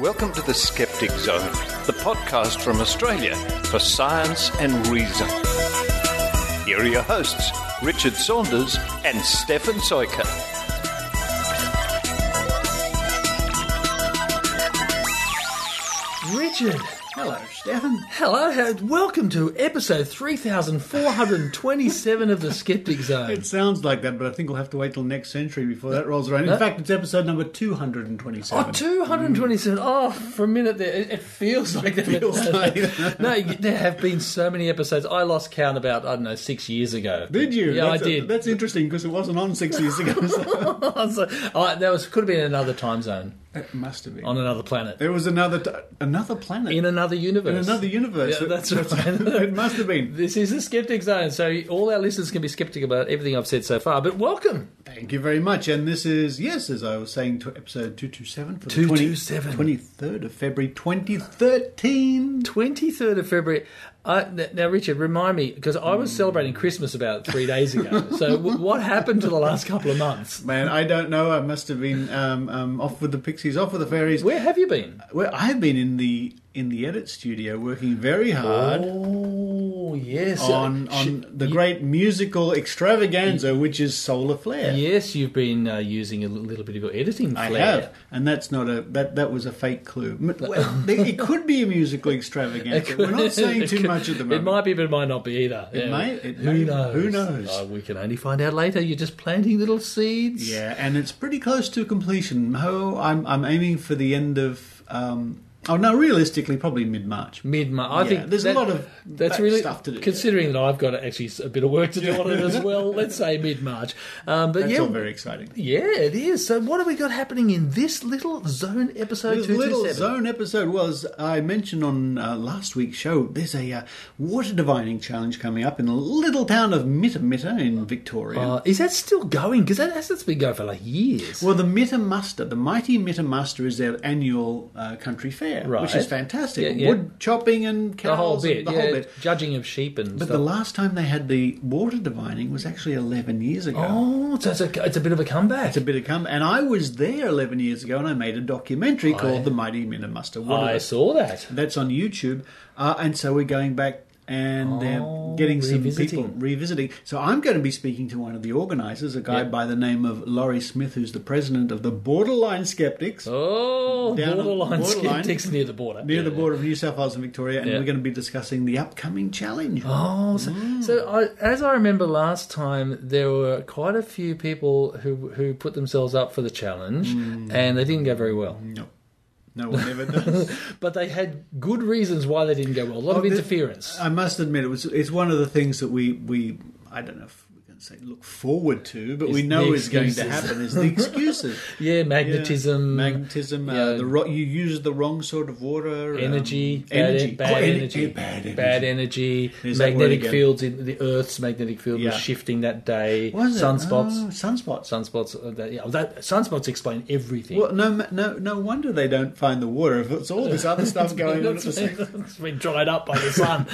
Welcome to the Skeptic Zone, the podcast from Australia for science and reason. Here are your hosts, Richard Saunders and Stefan Sojka. Richard. Hello, Stefan. Hello. Welcome to episode 3427 of the Skeptic Zone. It sounds like that, but I think we'll have to wait till next century before that rolls around. In fact, it's episode number 227. Oh, 227. Oh, for a minute there, it feels like that. No, there have been so many episodes. I lost count about, 6 years ago. Did you? Yeah, I did. That's interesting because it wasn't on 6 years ago. So. Could have been another time zone. It must have been. On another planet. There was another planet. In another universe. In another universe. Yeah, that's right. It must have been. This is the Skeptic Zone, so all our listeners can be skeptic about everything I've said so far, but welcome. Thank you very much. And this is, yes, as I was saying, to episode 227 for the 23rd of February 2013. 23rd of February. Now, Richard, remind me, because I was celebrating Christmas about 3 days ago. So what happened to the last couple of months? Man, I don't know. I must have been off with the pixies, off with the fairies. Where have you been? Well, I have been in the edit studio working very hard. Oh, yes. On the great musical extravaganza, which is Solar Flare. Yes, you've been using a little bit of your editing flair. I have, and that's not that was a fake clue. Well, it could be a musical extravaganza. We're not saying too much at the moment. It might be, but it might not be either. It may. Who knows? Who knows? We can only find out later. You're just planting little seeds. Yeah, and it's pretty close to completion. I'm aiming for the end of. Realistically, probably mid-March. I think there's a lot of stuff to do. Considering that I've got actually a bit of work to do on it as well, let's say mid-March. That's all very exciting. Yeah, it is. So what have we got happening in this little Zone episode 227? This little Zone episode was, I mentioned on last week's show, there's a water divining challenge coming up in the little town of Mitta Mitta in Victoria. Is that still going? Because that's been going for like years. Well, the mighty Mitta Muster is their annual country fair. Right. Which is fantastic. Yeah. Wood chopping and cows. The whole bit. Judging of sheep and But stuff. the last time they had the water divining was actually 11 years ago. Oh, so it's a bit of a comeback. It's a bit of a comeback. And I was there 11 years ago and I made a documentary called The Mighty Mitta Muster. I saw that. That's on YouTube. And so we're going back and they're getting some people revisiting. So I'm going to be speaking to one of the organisers, a guy by the name of Laurie Smith, who's the president of the Borderline Skeptics. Oh, Borderline Skeptics near the border. Near the border of New South Wales and Victoria, and we're going to be discussing the upcoming challenge. Oh, so as I remember last time, there were quite a few people who put themselves up for the challenge, and they didn't go very well. No one ever does. But they had good reasons why they didn't go well. A lot of interference. I must admit, it's one of the things that we I don't know if we can say look forward to, but we know is going to happen is the excuses. Magnetism. You use the wrong sort of water. Energy. Bad energy. Magnetic fields in the Earth's magnetic field was shifting that day. Sunspots. Sunspots explain everything. Well, no wonder they don't find the water if it's all this other stuff going on. It's been dried up by the sun.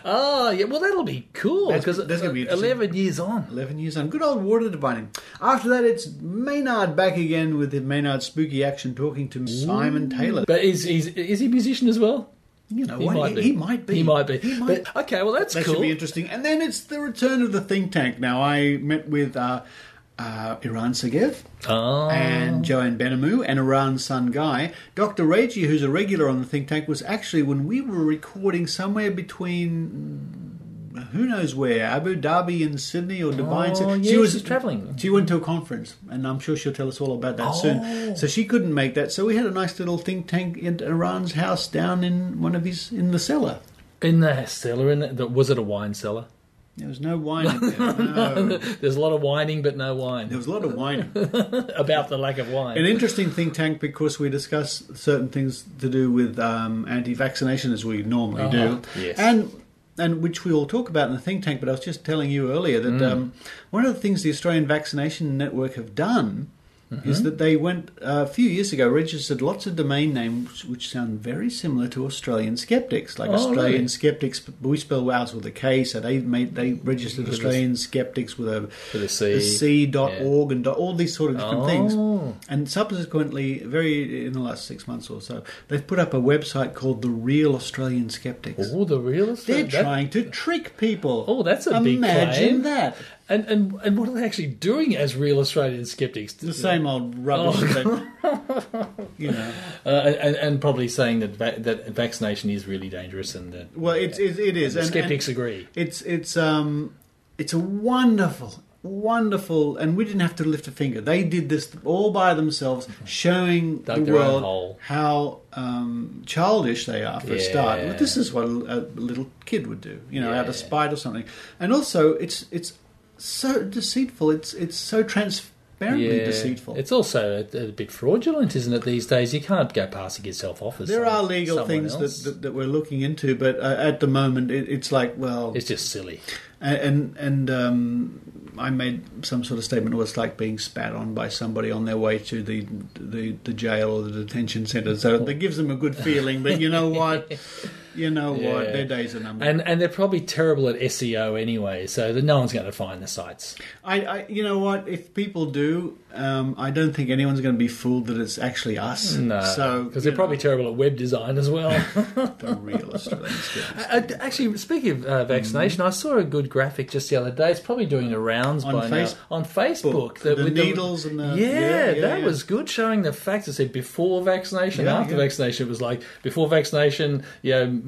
Well, that'll be cool because that's going to be 11 years on. 11 years on. Good old water divining. After that, it's Maynard back again with the Maynard Spooky Action talking to Simon Taylor. But is he a musician as well? You know, he might be. But, okay, well, that's cool. That should be interesting. And then it's the return of the Think Tank. Now, I met with Eran Segev and Jo Benhamu and Iran's son Guy. Dr. Reggie, who's a regular on the Think Tank, was actually, when we were recording somewhere between who knows where, Abu Dhabi and Sydney or Dubai. She's travelling. She went to a conference, and I'm sure she'll tell us all about that soon. So she couldn't make that. So we had a nice little think tank at Iran's house down in in the cellar. In the cellar? Was it a wine cellar? There was no wine in there. No. There's a lot of whining, but no wine. There was a lot of whining. About the lack of wine. An interesting think tank because we discuss certain things to do with anti-vaccination, as we normally do. Yes. And which we all talk about in the think tank, but I was just telling you earlier that one of the things the Australian Vaccination Network have done is that they went a few years ago, registered lots of domain names which sound very similar to Australian Skeptics, like Australian Skeptics. We spell ours with a K, so they registered Australian Skeptics with a C.org and all these sort of different things. And subsequently, in the last 6 months or so, they've put up a website called The Real Australian Skeptics. Oh, The Real Australian. They're trying to trick people. Oh, that's a big claim. Imagine that. And what are they actually doing as Real Australian Skeptics? The same old rubbish that, and probably saying that vaccination is really dangerous, and that it is. And skeptics agree. It's a wonderful, and we didn't have to lift a finger. They did this all by themselves, showing the world how childish they are for a start. Well, this is what a little kid would do, out of spite or something. And also, it's so deceitful. It's so transparently deceitful. It's also a bit fraudulent, isn't it? These days, you can't go passing yourself off as there are legal things that we're looking into, but at the moment, it's like, well, it's just silly. And I made some sort of statement. It was like being spat on by somebody on their way to the jail or the detention centre. So that gives them a good feeling. But you know what? Their days are numbered. And they're probably terrible at SEO anyway, so that no one's going to find the sites. You know what? If people do, I don't think anyone's going to be fooled that it's actually us. No, because they're probably terrible at web design as well. The Real Australian Skeptics. Actually, speaking of vaccination, I saw a good graphic just the other day. It's probably doing the rounds on Facebook. The needles and the... That was good, showing the facts. It said before vaccination, after vaccination. It was like, before vaccination, whatever,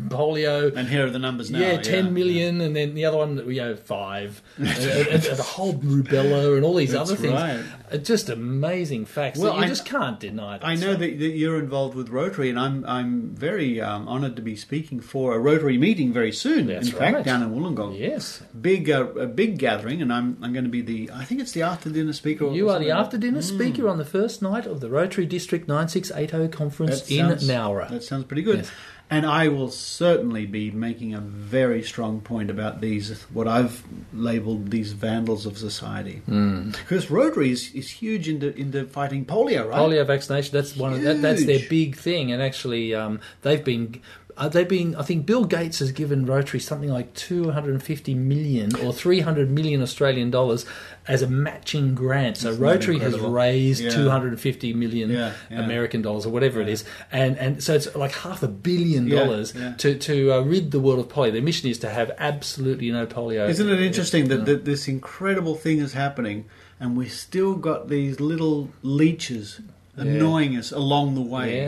polio. And here are the numbers now. 10 million, and then the other one, 5. and the whole rubella and all these other things. Right. Just amazing facts that you just can't deny. I know that you're involved with Rotary, and I'm very honoured to be speaking for a Rotary meeting very soon. That's in fact, down in Wollongong. Yes. A big gathering, and I'm going to be I think it's the after-dinner speaker. You are the after-dinner speaker on the first night of the Rotary District 9680 conference in Nowra. That sounds pretty good. Yes. And I will certainly be making a very strong point about what I've labelled these vandals of society. Because Rotary is huge into fighting polio, right? Polio vaccination, that's that's their big thing. And actually, they've been, I think Bill Gates has given Rotary something like 250 million or 300 million Australian dollars as a matching grant. So Rotary has raised 250 million American dollars or whatever it is. And so it's like $500 million to rid the world of polio. Their mission is to have absolutely no polio. Isn't it interesting that this incredible thing is happening and we still got these little leeches annoying us along the way,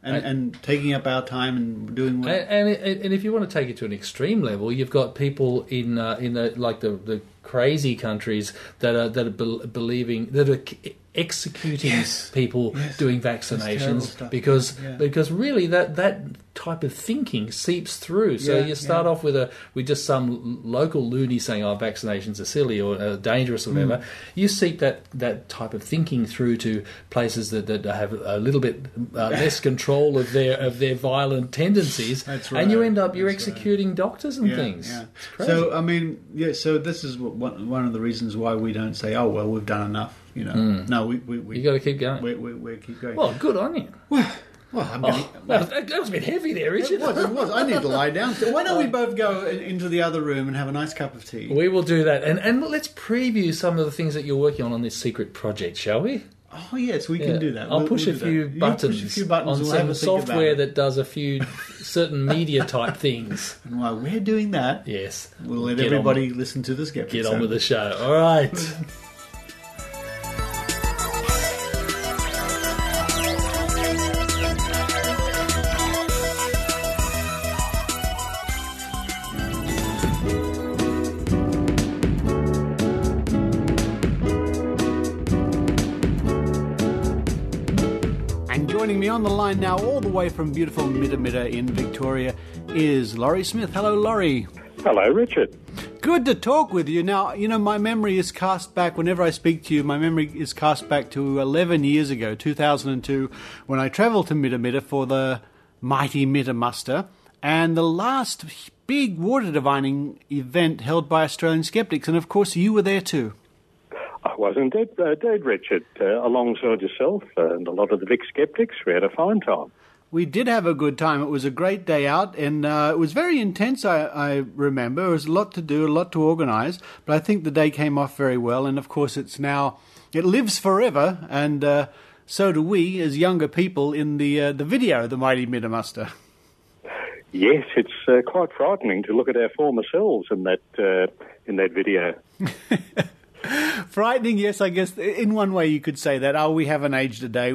and taking up our time and doing what... And if you want to take it to an extreme level, you've got people in the crazy countries that are believing, that are executing people doing vaccinations because really that type of thinking seeps through. So you start off with just some local loony saying, vaccinations are silly or dangerous or whatever. You seep that type of thinking through to places that have a little bit less control of their violent tendencies. That's right. And you end up executing doctors and things. Yeah. So so this is one of the reasons why we don't say, oh well, we've done enough. No, we you got to keep going. We keep going. Well, good on you. That was a bit heavy there, Richard. It was. I need to lie down. So why don't we both go into the other room and have a nice cup of tea? We will do that. And let's preview some of the things that you're working on this secret project, shall we? Oh, yes, we can do that. I'll push a few buttons on some software that does a few certain media type things. And while we're doing that, we'll let everybody listen to the Skeptic Zone. Get on with the show. All right. Joining me on the line now, all the way from beautiful Mitta Mitta in Victoria, is Laurie Smith. Hello, Laurie. Hello, Richard. Good to talk with you. Now, my memory is cast back, whenever I speak to you, my memory is cast back to 11 years ago, 2002, when I travelled to Mitta Mitta for the mighty Mitta Muster, and the last big water divining event held by Australian skeptics, and of course you were there too. I was indeed, Richard. Alongside yourself and a lot of the Vic Skeptics, we had a fine time. We did have a good time. It was a great day out, and it was very intense, I remember. There was a lot to do, a lot to organise, but I think the day came off very well, and of course it lives forever, and so do we as younger people in the video, the Mighty Mitta Mitta. Yes, it's quite frightening to look at our former selves in that video. Frightening, yes, I guess in one way you could say that. Oh, we haven't aged a day.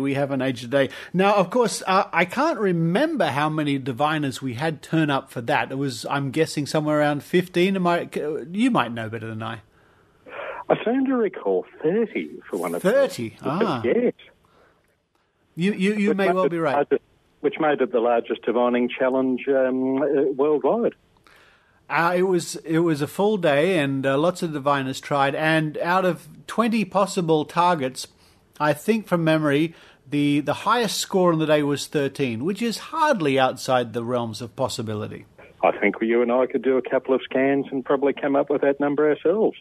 Now, of course, I can't remember how many diviners we had turn up for that. It was, I'm guessing, somewhere around 15. You might know better than I. I seem to recall 30 for one of 30? Yes. You may well be right. Which made it the largest divining challenge worldwide. It was a full day, and lots of diviners tried. And out of 20 possible targets, I think from memory, the highest score on the day was 13, which is hardly outside the realms of possibility. I think you and I could do a couple of scans and probably come up with that number ourselves.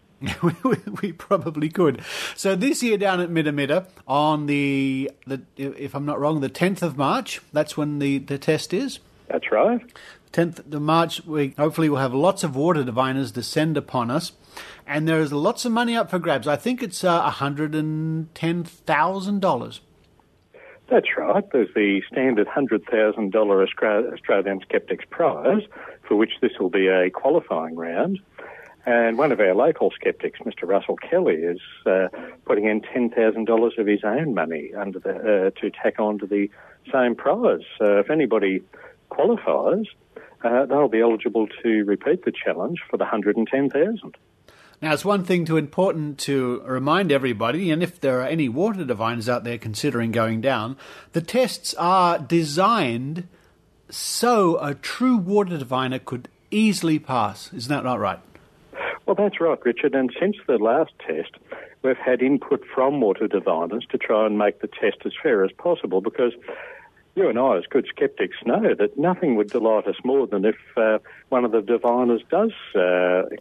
we probably could. So this year down at Mitta Mitta on the if I'm not wrong, the 10th of March, that's when the test is. That's right. 10th of March, we hopefully will have lots of water diviners descend upon us, and there is lots of money up for grabs. I think it's $110,000. That's right. There's the standard $100,000 Australian Skeptics prize, for which this will be a qualifying round. And one of our local skeptics, Mr. Russell Kelly, is putting in $10,000 of his own money to tack on to the same prize. If anybody qualifies, they'll be eligible to repeat the challenge for the $110,000. Now, it's important to remind everybody, and if there are any water diviners out there considering going down, the tests are designed so a true water diviner could easily pass. Isn't that not right? Well, that's right, Richard. And since the last test, we've had input from water diviners to try and make the test as fair as possible, because you and I, as good skeptics, know that nothing would delight us more than if one of the diviners does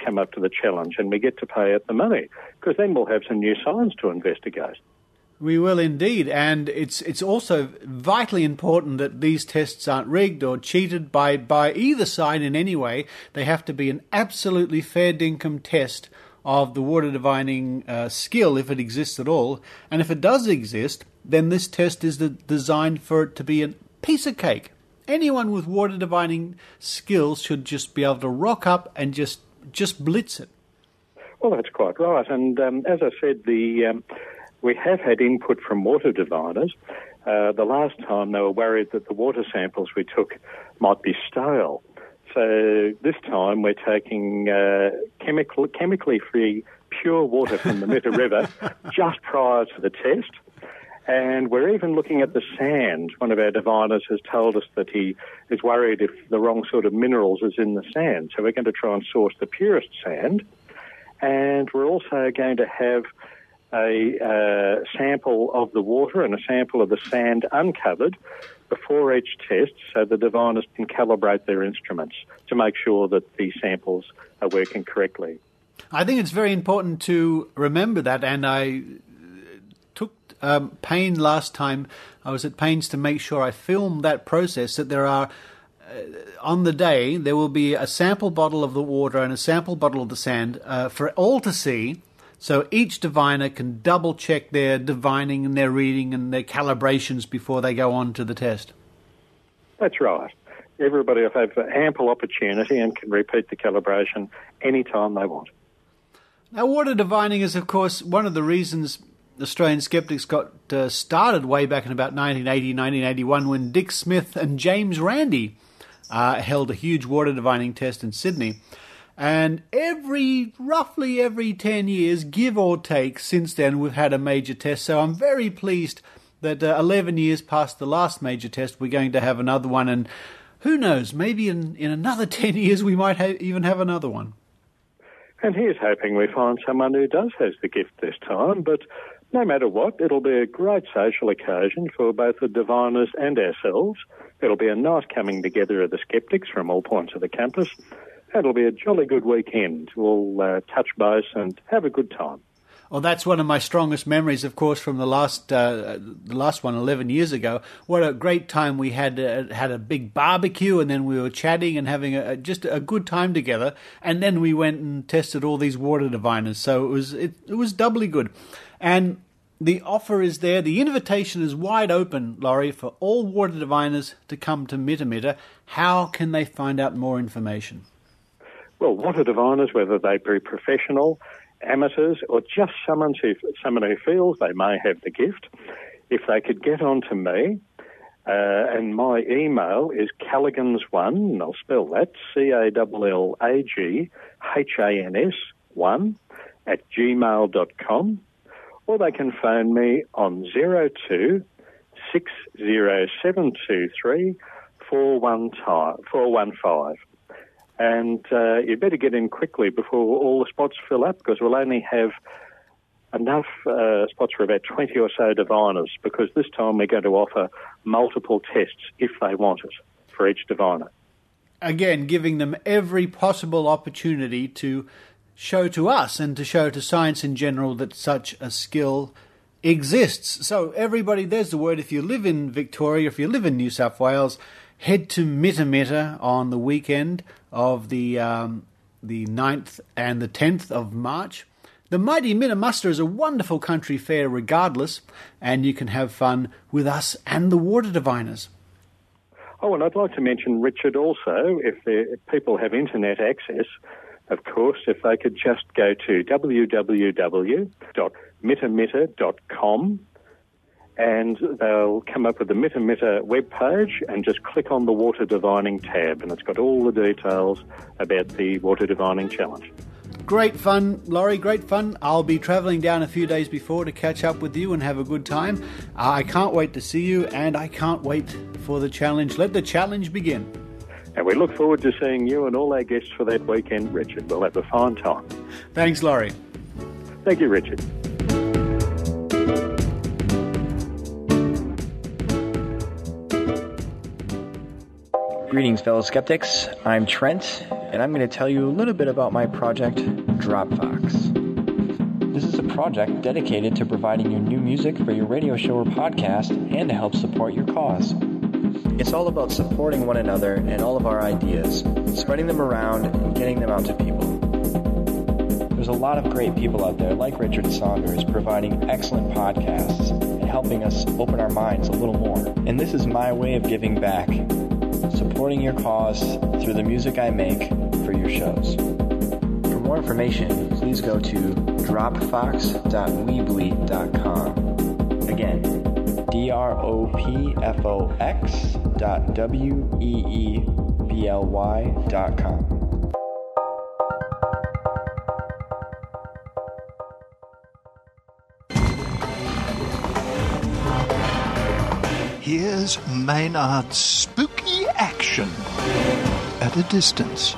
come up to the challenge and we get to pay out the money, because then we'll have some new science to investigate. We will indeed, and it's also vitally important that these tests aren't rigged or cheated by either side in any way. They have to be an absolutely fair dinkum test of the water divining skill, if it exists at all. And if it does exist, then this test is designed for it to be a piece of cake. Anyone with water divining skills should just be able to rock up and just blitz it. Well, that's quite right. And as I said, we have had input from water diviners. The last time they were worried that the water samples we took might be stale. So this time we're taking chemically free pure water from the Mitta River just prior to the test. And we're even looking at the sand. One of our diviners has told us that he is worried if the wrong sort of minerals is in the sand. So we're going to try and source the purest sand. And we're also going to have a sample of the water and a sample of the sand uncovered before each test, so the diviners can calibrate their instruments to make sure that the samples are working correctly. I think it's very important to remember that, and I took pain last time. I was at pains to make sure I filmed that process, that there are, on the day, there will be a sample bottle of the water and a sample bottle of the sand for all to see, so each diviner can double-check their divining and their reading and their calibrations before they go on to the test. That's right. Everybody will have ample opportunity and can repeat the calibration any time they want. Now, water divining is, of course, one of the reasons Australian skeptics got started way back in about 1980, 1981, when Dick Smith and James Randi held a huge water divining test in Sydney. And roughly every 10 years, give or take, since then, we've had a major test. So I'm very pleased that 11 years past the last major test, we're going to have another one. And who knows, maybe in another 10 years, we might even have another one. And here's hoping we find someone who does have the gift this time. But no matter what, it'll be a great social occasion for both the diviners and ourselves. It'll be a nice coming together of the skeptics from all points of the campus. It'll be a jolly good weekend. We'll touch base and have a good time. Oh, that's one of my strongest memories, of course, from the last one 11 years ago. What a great time we had a big barbecue, and then we were chatting and having just a good time together. And then we went and tested all these water diviners, so it was doubly good. And the offer is there. The invitation is wide open, Laurie, for all water diviners to come to Mitta Mitta. How can they find out more information? Well, water diviners, whether they be professional, amateurs, or just someone who feels they may have the gift, if they could get on to me, and my email is Calligans1, and I'll spell that, CALLAGHANS1 @gmail.com, or they can phone me on 02 60723 415. And you better get in quickly before all the spots fill up, because we'll only have enough spots for about 20 or so diviners, because this time we're going to offer multiple tests if they want it for each diviner. Again, giving them every possible opportunity to show to us and to show to science in general that such a skill exists. So everybody, there's the word. If you live in Victoria, if you live in New South Wales, head to Mitta Mitta on the weekend of the 9th and the 10th of March. The mighty Mitta Muster is a wonderful country fair regardless, and you can have fun with us and the water diviners. Oh, and I'd like to mention, Richard, also, if people have internet access, of course, if they could just go to www.mittamitta.com, and they'll come up with the Mitta Mitta webpage and just click on the Water Divining tab, and it's got all the details about the Water Divining Challenge. Great fun, Laurie, great fun. I'll be travelling down a few days before to catch up with you and have a good time. I can't wait to see you, and I can't wait for the challenge. Let the challenge begin. And we look forward to seeing you and all our guests for that weekend, Richard. We'll have a fine time. Thanks, Laurie. Thank you, Richard. Greetings, fellow skeptics. I'm Trent, and I'm going to tell you a little bit about my project, Dropbox. This is a project dedicated to providing you new music for your radio show or podcast and to help support your cause. It's all about supporting one another and all of our ideas, spreading them around and getting them out to people. There's a lot of great people out there, like Richard Saunders, providing excellent podcasts and helping us open our minds a little more. And this is my way of giving back, supporting your cause through the music I make for your shows. For more information, please go to dropfox.weebly.com. Again, dropfox.weebly.com. Here's Maynard's spooky action at a distance.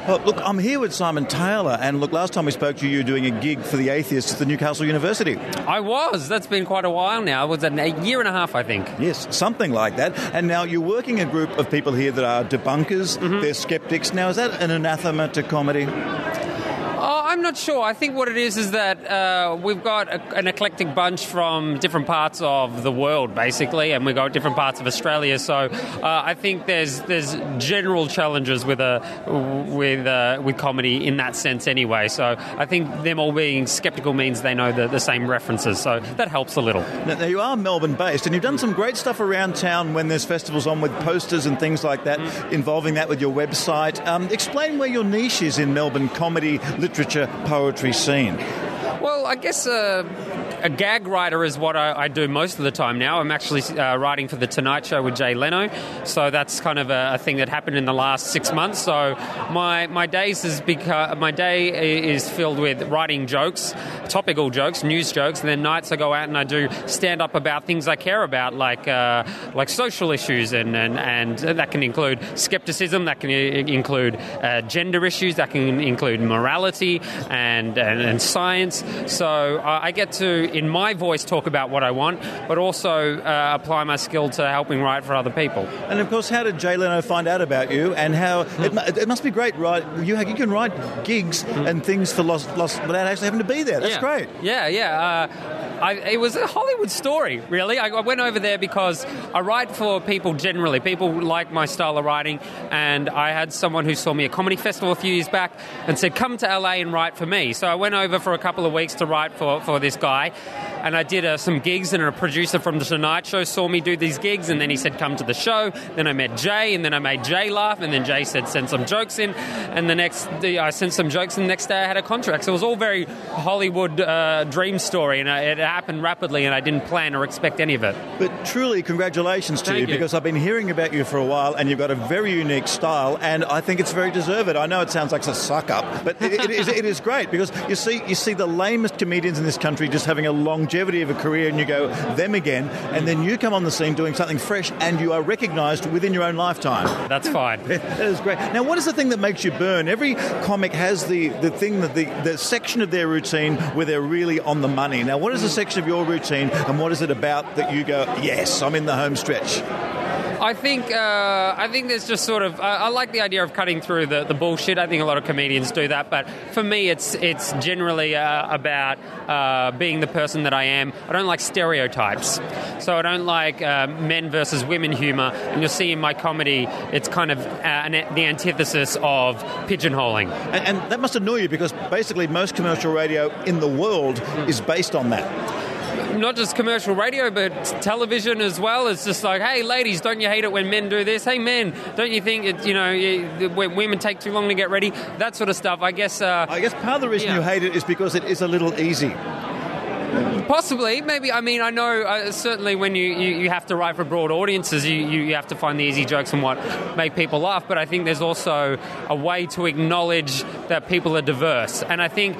Well, look, I'm here with Simon Taylor, and look, last time we spoke to you, you were doing a gig for the Atheists at the Newcastle University. I was. That's been quite a while now. It was a year and a half, I think. Yes, something like that. And now you're working a group of people here that are debunkers, they're skeptics. Now, is that an anathema to comedy? I'm not sure. I think what it is that we've got an eclectic bunch from different parts of the world, basically, and we've got different parts of Australia. So I think there's general challenges with comedy in that sense, anyway. So I think them all being sceptical means they know the same references. So that helps a little. Now you are Melbourne-based, and you've done some great stuff around town when there's festivals on with posters and things like that, involving that with your website. Explain where your niche is in Melbourne comedy, literature, poetry scene. Well, I guess a gag writer is what I do most of the time now. I'm actually writing for The Tonight Show with Jay Leno, so that's kind of a thing that happened in the last 6 months. So my day is filled with writing jokes, topical jokes, news jokes, and then nights I go out and I do stand up about things I care about, like social issues, and that can include skepticism, that can include gender issues, that can include morality and science. So I get to, in my voice, talk about what I want, but also apply my skill to helping write for other people. And of course, how did Jay Leno find out about you? And how it must be great, right? You can write gigs and things for Lost without actually having to be there. That's great. Yeah. It was a Hollywood story, really. I went over there because I write for people generally. People like my style of writing, and I had someone who saw me at a comedy festival a few years back and said, come to LA and write for me. So I went over for a couple of weeks to write for this guy, and I did some gigs, and a producer from The Tonight Show saw me do these gigs, and then he said, come to the show. Then I met Jay, and then I made Jay laugh, and then Jay said, send some jokes in, and I sent some jokes, and the next day I had a contract. So it was all very Hollywood dream story, and it happened rapidly, and I didn't plan or expect any of it. But truly, congratulations to you, because I've been hearing about you for a while, and you've got a very unique style, and I think it's very deserved. I know it sounds like a suck-up, but it is great, because you see the lamest comedians in this country just having a longevity of a career, and you go, them again, and then you come on the scene doing something fresh, and you are recognised within your own lifetime. That's fine. That is great. Now, what is the thing that makes you burn? Every comic has the thing, that the section of their routine where they're really on the money. Now, what is the section of your routine, and what is it about that you go, yes, I'm in the home stretch? I think there's just sort of I like the idea of cutting through the bullshit. I think a lot of comedians do that, but for me it's generally about being the person that I am. I don't like stereotypes, so I don't like men versus women humor. And you'll see in my comedy, it's kind of the antithesis of pigeonholing. And that must annoy you, because basically most commercial radio in the world is based on that. Not just commercial radio, but television as well. It's just like, hey, ladies, don't you hate it when men do this? Hey, men, don't you think when women take too long to get ready? That sort of stuff. I guess part of the reason you hate it is because it is a little easy. Possibly, maybe. I mean, I know certainly when you have to write for broad audiences, you have to find the easy jokes and what make people laugh. But I think there's also a way to acknowledge that people are diverse. And I think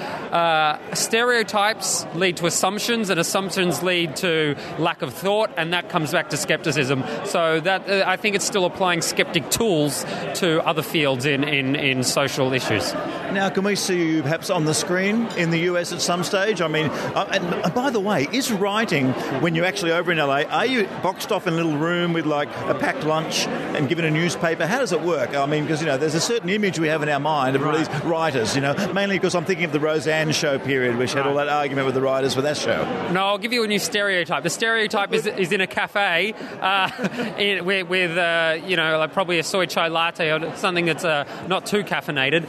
stereotypes lead to assumptions, and assumptions lead to lack of thought, and that comes back to skepticism. So that I think it's still applying skeptic tools to other fields in social issues. Now, can we see you perhaps on the screen in the US at some stage? I mean, and by the way, is writing, when you're actually over in LA, are you boxed off in a little room with like a packed lunch and given a newspaper? How does it work? I mean, because, there's a certain image we have in our mind of these writers, mainly because I'm thinking of the Roseanne show period, which had all that argument with the writers for that show. No, I'll give you a new stereotype. The stereotype is in a cafe with like probably a soy chai latte or something that's not too caffeinated,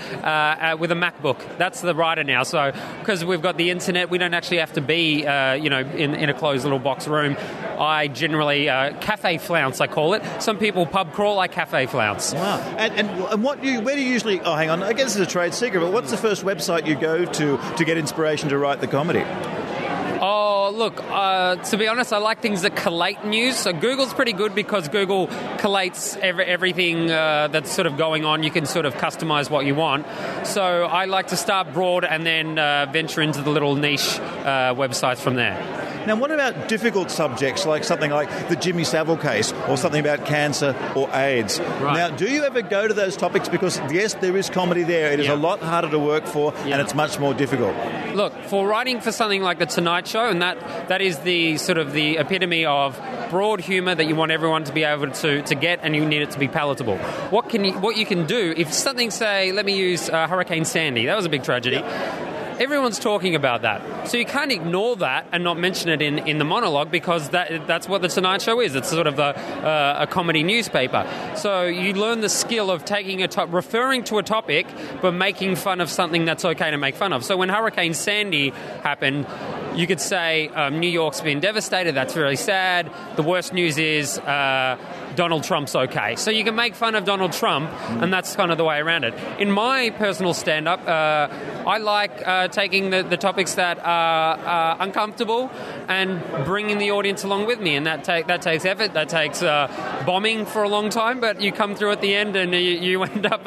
with a MacBook. That's the writer now. So because we've got the internet, we don't actually have to be in a closed little box room. I generally cafe flounce, I call it. Some people pub crawl, I cafe flounce. Wow. And where do you usually... Oh, hang on. I guess it's a trade secret, but what's the first website you go to get inspiration to write the comedy? Oh, look, to be honest, I like things that collate news. So Google's pretty good because Google collates everything that's sort of going on. You can sort of customize what you want. So I like to start broad and then venture into the little niche websites from there. Now, what about difficult subjects, like something like the Jimmy Savile case or something about cancer or AIDS? Right. Now, do you ever go to those topics? Because, yes, there is comedy there. It is a lot harder to work for, and it's much more difficult. Look, for writing for something like The Tonight Show, and that is the sort of the epitome of broad humour that you want everyone to be able to get, and you need it to be palatable. What you can do, if something, say, let me use Hurricane Sandy. That was a big tragedy. Yeah. Everyone's talking about that. So you can't ignore that and not mention it in the monologue, because that's what The Tonight Show is. It's sort of a comedy newspaper. So you learn the skill of taking referring to a topic, but making fun of something that's okay to make fun of. So when Hurricane Sandy happened, you could say New York's been devastated. That's really sad. The worst news is Donald Trump's okay. So you can make fun of Donald Trump, and that's kind of the way around it. In my personal stand-up, I like taking the topics that are uncomfortable and bringing the audience along with me, and that takes effort. That takes bombing for a long time, but you come through at the end and you end up...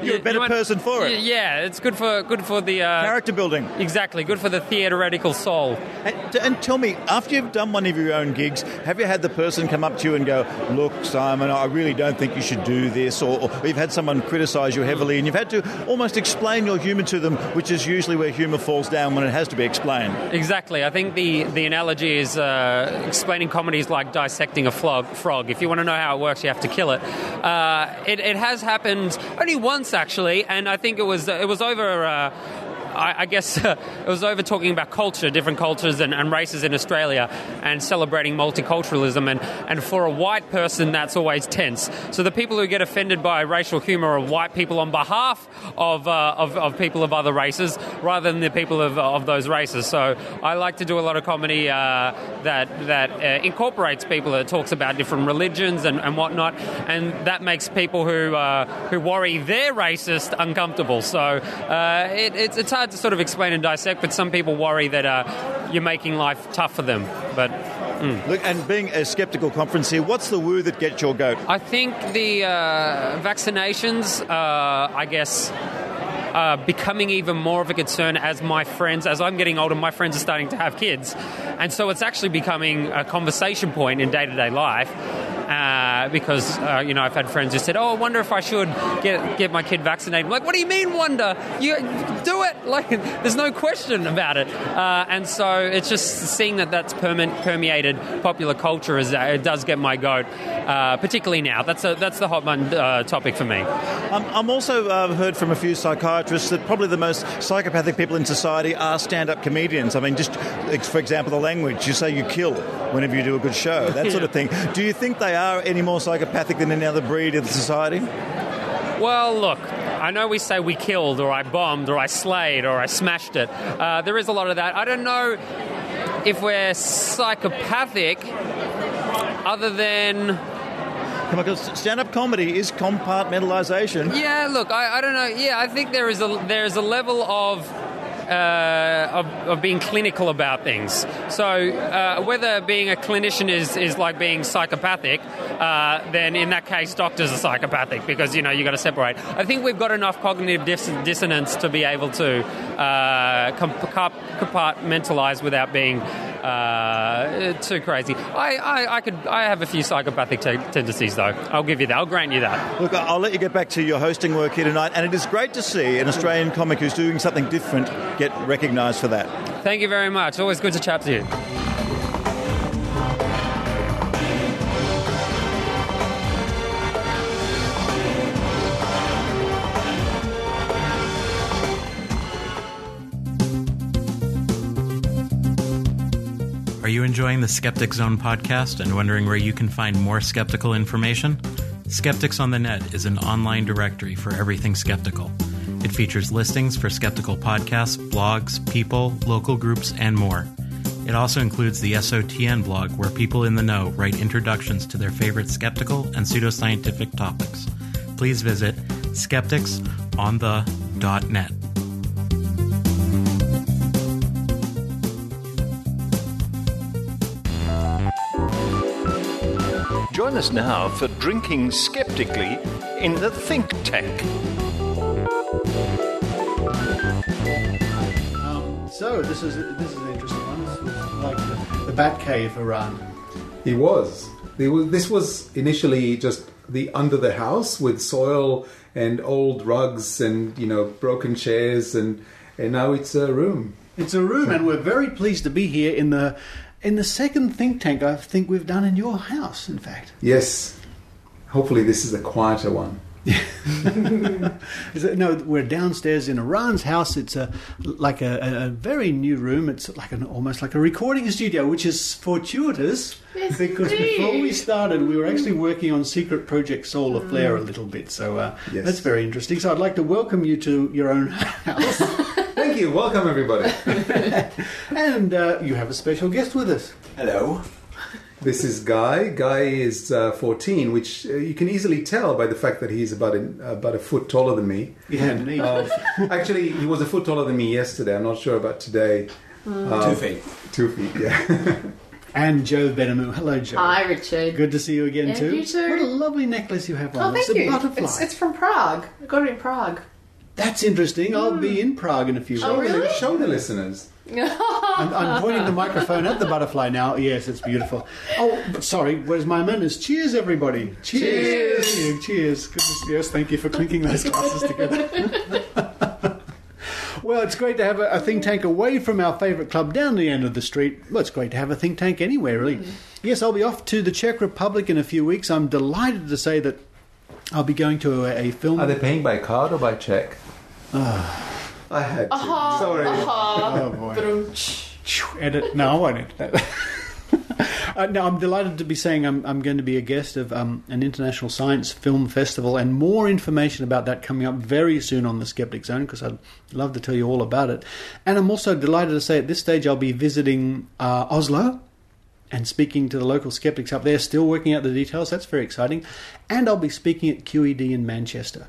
you're a better person for it. Yeah, it's good for the... character building. Exactly, good for the theatrical soul. And tell me, after you've done one of your own gigs, have you had the person come up to you and go, look, look, Simon, I really don't think you should do this, or you've had someone criticise you heavily and you've had to almost explain your humour to them, which is usually where humour falls down when it has to be explained. Exactly. I think the analogy is explaining comedy is like dissecting a frog. If you want to know how it works, you have to kill it. It has happened only once, actually, and I think it was over... I guess it was over talking about culture, different cultures and races in Australia, and celebrating multiculturalism. And for a white person, that's always tense. So the people who get offended by racial humour are white people on behalf of people of other races, rather than the people of those races. So I like to do a lot of comedy that incorporates people, that talks about different religions and whatnot, and that makes people who worry they're racist uncomfortable. So it's hard to sort of explain and dissect, but some people worry that you're making life tough for them. But Look, and being a skeptical conference here, what's the woo that gets your goat? I think the vaccinations, I guess, becoming even more of a concern as I'm getting older, my friends are starting to have kids. And so it's actually becoming a conversation point in day-to-day life. Because I've had friends who said, "Oh, I wonder if I should get my kid vaccinated." I'm like, what do you mean, wonder? You do it. Like, there's no question about it. And so it's just seeing that's permeated popular culture. It does get my goat, particularly now. That's the hot button topic for me. I'm also heard from a few psychiatrists that probably the most psychopathic people in society are stand-up comedians. I mean, just for example, the language. You say you kill whenever you do a good show, that sort of thing. Do you think they are any more psychopathic than any other breed of society? Well, look, I know we say we killed, or I bombed, or I slayed, or I smashed it. There is a lot of that. I don't know if we're psychopathic other than... Because stand-up comedy is compartmentalisation. Yeah, look, I don't know. Yeah, I think there is a level of being clinical about things. So whether being a clinician is like being psychopathic, then in that case doctors are psychopathic, because you got to separate. I think we've got enough cognitive dissonance to be able to compartmentalise without being too crazy. I have a few psychopathic tendencies, though. I'll give you that. I'll grant you that. Look, I'll let you get back to your hosting work here tonight, and it is great to see an Australian comic who's doing something different get recognised for that. Thank you very much. Always good to chat to you. Are you enjoying the Skeptic Zone podcast and wondering where you can find more skeptical information? Skeptics on the Net is an online directory for everything skeptical. It features listings for skeptical podcasts, blogs, people, local groups, and more. It also includes the SOTN blog, where people in the know write introductions to their favorite skeptical and pseudoscientific topics. Please visit skepticsonthe.net. Join us now for Drinking Skeptically in the Think Tank. So this is an interesting one. This was like the Bat Cave Iran. He was. This was initially just the under the house with soil and old rugs and broken chairs, and now it's a room. It's a room, and we're very pleased to be here in the second think tank I think we've done in your house, in fact. Yes. Hopefully this is a quieter one. No, we're downstairs in Iran's house. It's like a very new room. It's like almost like a recording studio, which is fortuitous, because before we started, we were actually working on secret project Solar Flare a little bit. So yes. That's very interesting. So I'd like to welcome you to your own house. Thank you. Welcome, everybody. And you have a special guest with us. Hello. This is Guy. Guy is 14, which you can easily tell by the fact that he's about a foot taller than me. Yeah, neat. Actually, he was a foot taller than me yesterday. I'm not sure about today. 2 feet. 2 feet, yeah. And Jo Benhamu. Hello, Jo. Hi, Richard. Good to see you again, too. You too. What a lovely necklace you have on. Oh, thank you. It's a butterfly. It's from Prague. I got it in Prague. That's interesting. I'll be in Prague in a few weeks. Oh, really? Show the listeners. I'm pointing the microphone at the butterfly now. Yes, it's beautiful. Oh, but sorry, where's my manners? Cheers, everybody. Cheers. Cheers. Goodness, yes, thank you for clinking those glasses together. Well, it's great to have a think tank away from our favourite club down the end of the street. Well, it's great to have a think tank anywhere, really. Yes, I'll be off to the Czech Republic in a few weeks. I'm delighted to say that I'll be going to a film... Are they paying by card or by cheque? I had to. Sorry. Oh, boy. Edit. No, I won't edit that. No, I'm delighted to be saying I'm going to be a guest of an international science film festival, and more information about that coming up very soon on the Skeptic Zone, because I'd love to tell you all about it. And I'm also delighted to say at this stage I'll be visiting Oslo and speaking to the local skeptics up there, still working out the details. That's very exciting. And I'll be speaking at QED in Manchester.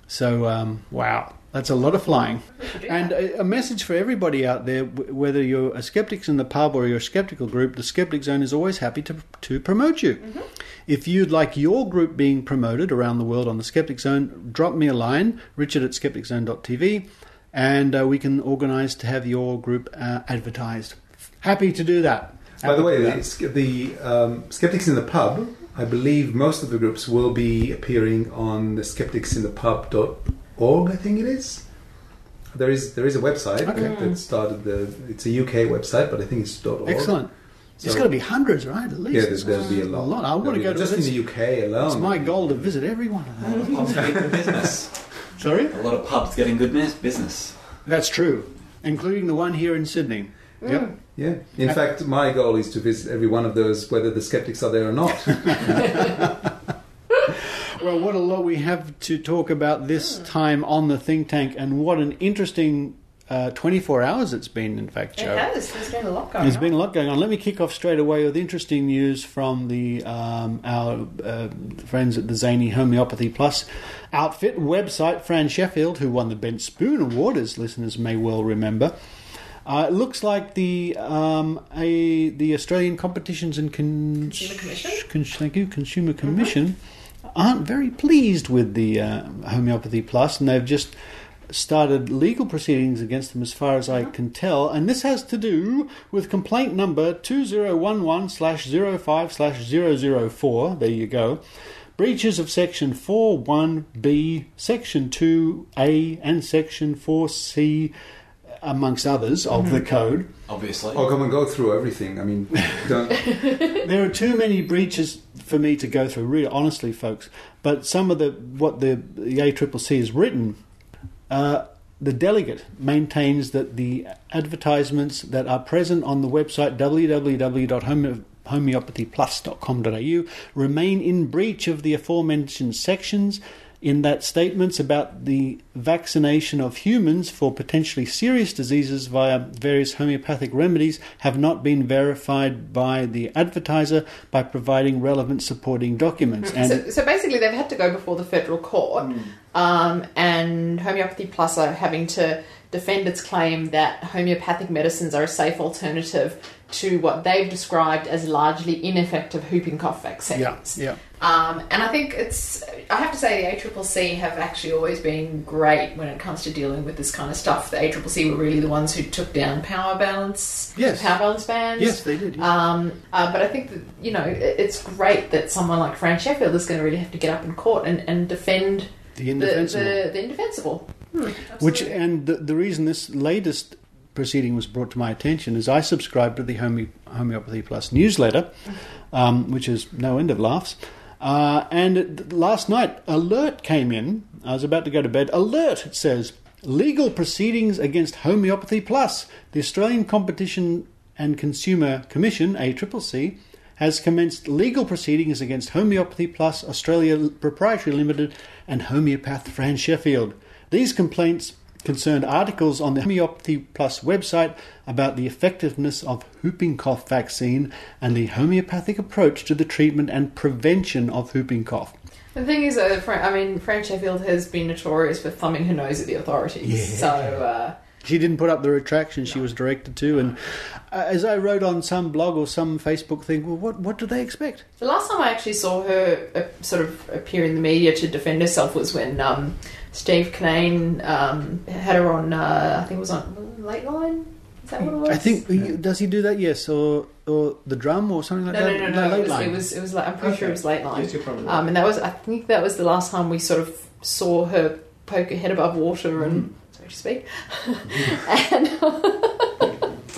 So, wow. That's a lot of flying. And a message for everybody out there, whether you're a Skeptics in the Pub or you're a skeptical group, the Skeptic Zone is always happy to promote you. Mm-hmm. If you'd like your group being promoted around the world on the Skeptic Zone, drop me a line, richard@skepticzone.tv, and we can organise to have your group advertised. Happy to do that. By the way, the Skeptics in the Pub, I believe most of the groups will be appearing on the skepticsinthepub.org, I think it is. There is a website that started it's a UK website, but I think it's .org. Excellent. So, there's got to be hundreds, right? At least. Yeah, there'll be a lot. I want to go to just in the UK alone. It's my goal to visit every one of them. A lot of pubs getting good business. Sorry? A lot of pubs getting good business. That's true, including the one here in Sydney. Yep. Yeah. In fact, my goal is to visit every one of those, whether the skeptics are there or not. Well, what a lot we have to talk about this time on the think tank, and what an interesting 24 hours it's been, in fact, Jo. It has. There's been a lot going on. There's been a lot going on. Let me kick off straight away with interesting news from our friends at the Zany Homeopathy Plus outfit website. Fran Sheffield, who won the Bent Spoon Award, as listeners may well remember. It looks like the Australian Competitions and Consumer Commission. Consumer Commission aren't very pleased with the Homeopathy Plus, and they've just started legal proceedings against them, as far as I can tell. And this has to do with complaint number 2011/05/004. There you go. Breaches of Section 4.1b, Section 2a, and Section 4c, amongst others, of the code. Obviously. Oh, come and go through everything. I mean, don't... There are too many breaches for me to go through, really, honestly, folks. But some of what the ACCC has written, the delegate maintains that the advertisements that are present on the website www.homeopathyplus.com.au remain in breach of the aforementioned sections, in that statements about the vaccination of humans for potentially serious diseases via various homeopathic remedies have not been verified by the advertiser by providing relevant supporting documents. And so basically they've had to go before the federal court, and Homeopathy Plus are having to defend its claim that homeopathic medicines are a safe alternative to what they've described as largely ineffective whooping cough vaccines. Yeah. And I think I have to say the ACCC have actually always been great when it comes to dealing with this kind of stuff. The ACCC were really the ones who took down power balance bans. Yes, they did. But I think that, it's great that someone like Fran Sheffield is going to really have to get up in court and defend the indefensible. The indefensible. The reason this latest proceeding was brought to my attention is I subscribe to the Homeopathy Plus newsletter, which is no end of laughs. And last night, alert came in. I was about to go to bed. Alert, it says, legal proceedings against Homeopathy Plus. The Australian Competition and Consumer Commission, ACCC, has commenced legal proceedings against Homeopathy Plus Australia Proprietary Limited and homeopath Fran Sheffield. These complaints concerned articles on the Homeopathy Plus website about the effectiveness of whooping cough vaccine and the homeopathic approach to the treatment and prevention of whooping cough. The thing is, Fran Sheffield has been notorious for thumbing her nose at the authorities. Yeah. So she didn't put up the retraction she was directed to, and as I wrote on some blog or some Facebook thing, well, what do they expect? The last time I actually saw her sort of appear in the media to defend herself was when Steve Canane had her on, I think it was on Late Line. Is that what it was? I think does he do that? Yes, or the drum or something like that. No. Late line. It was like, I'm pretty sure it was Late Line. Yes, you're probably right. And I think that was the last time we sort of saw her poke her head above water and so to speak.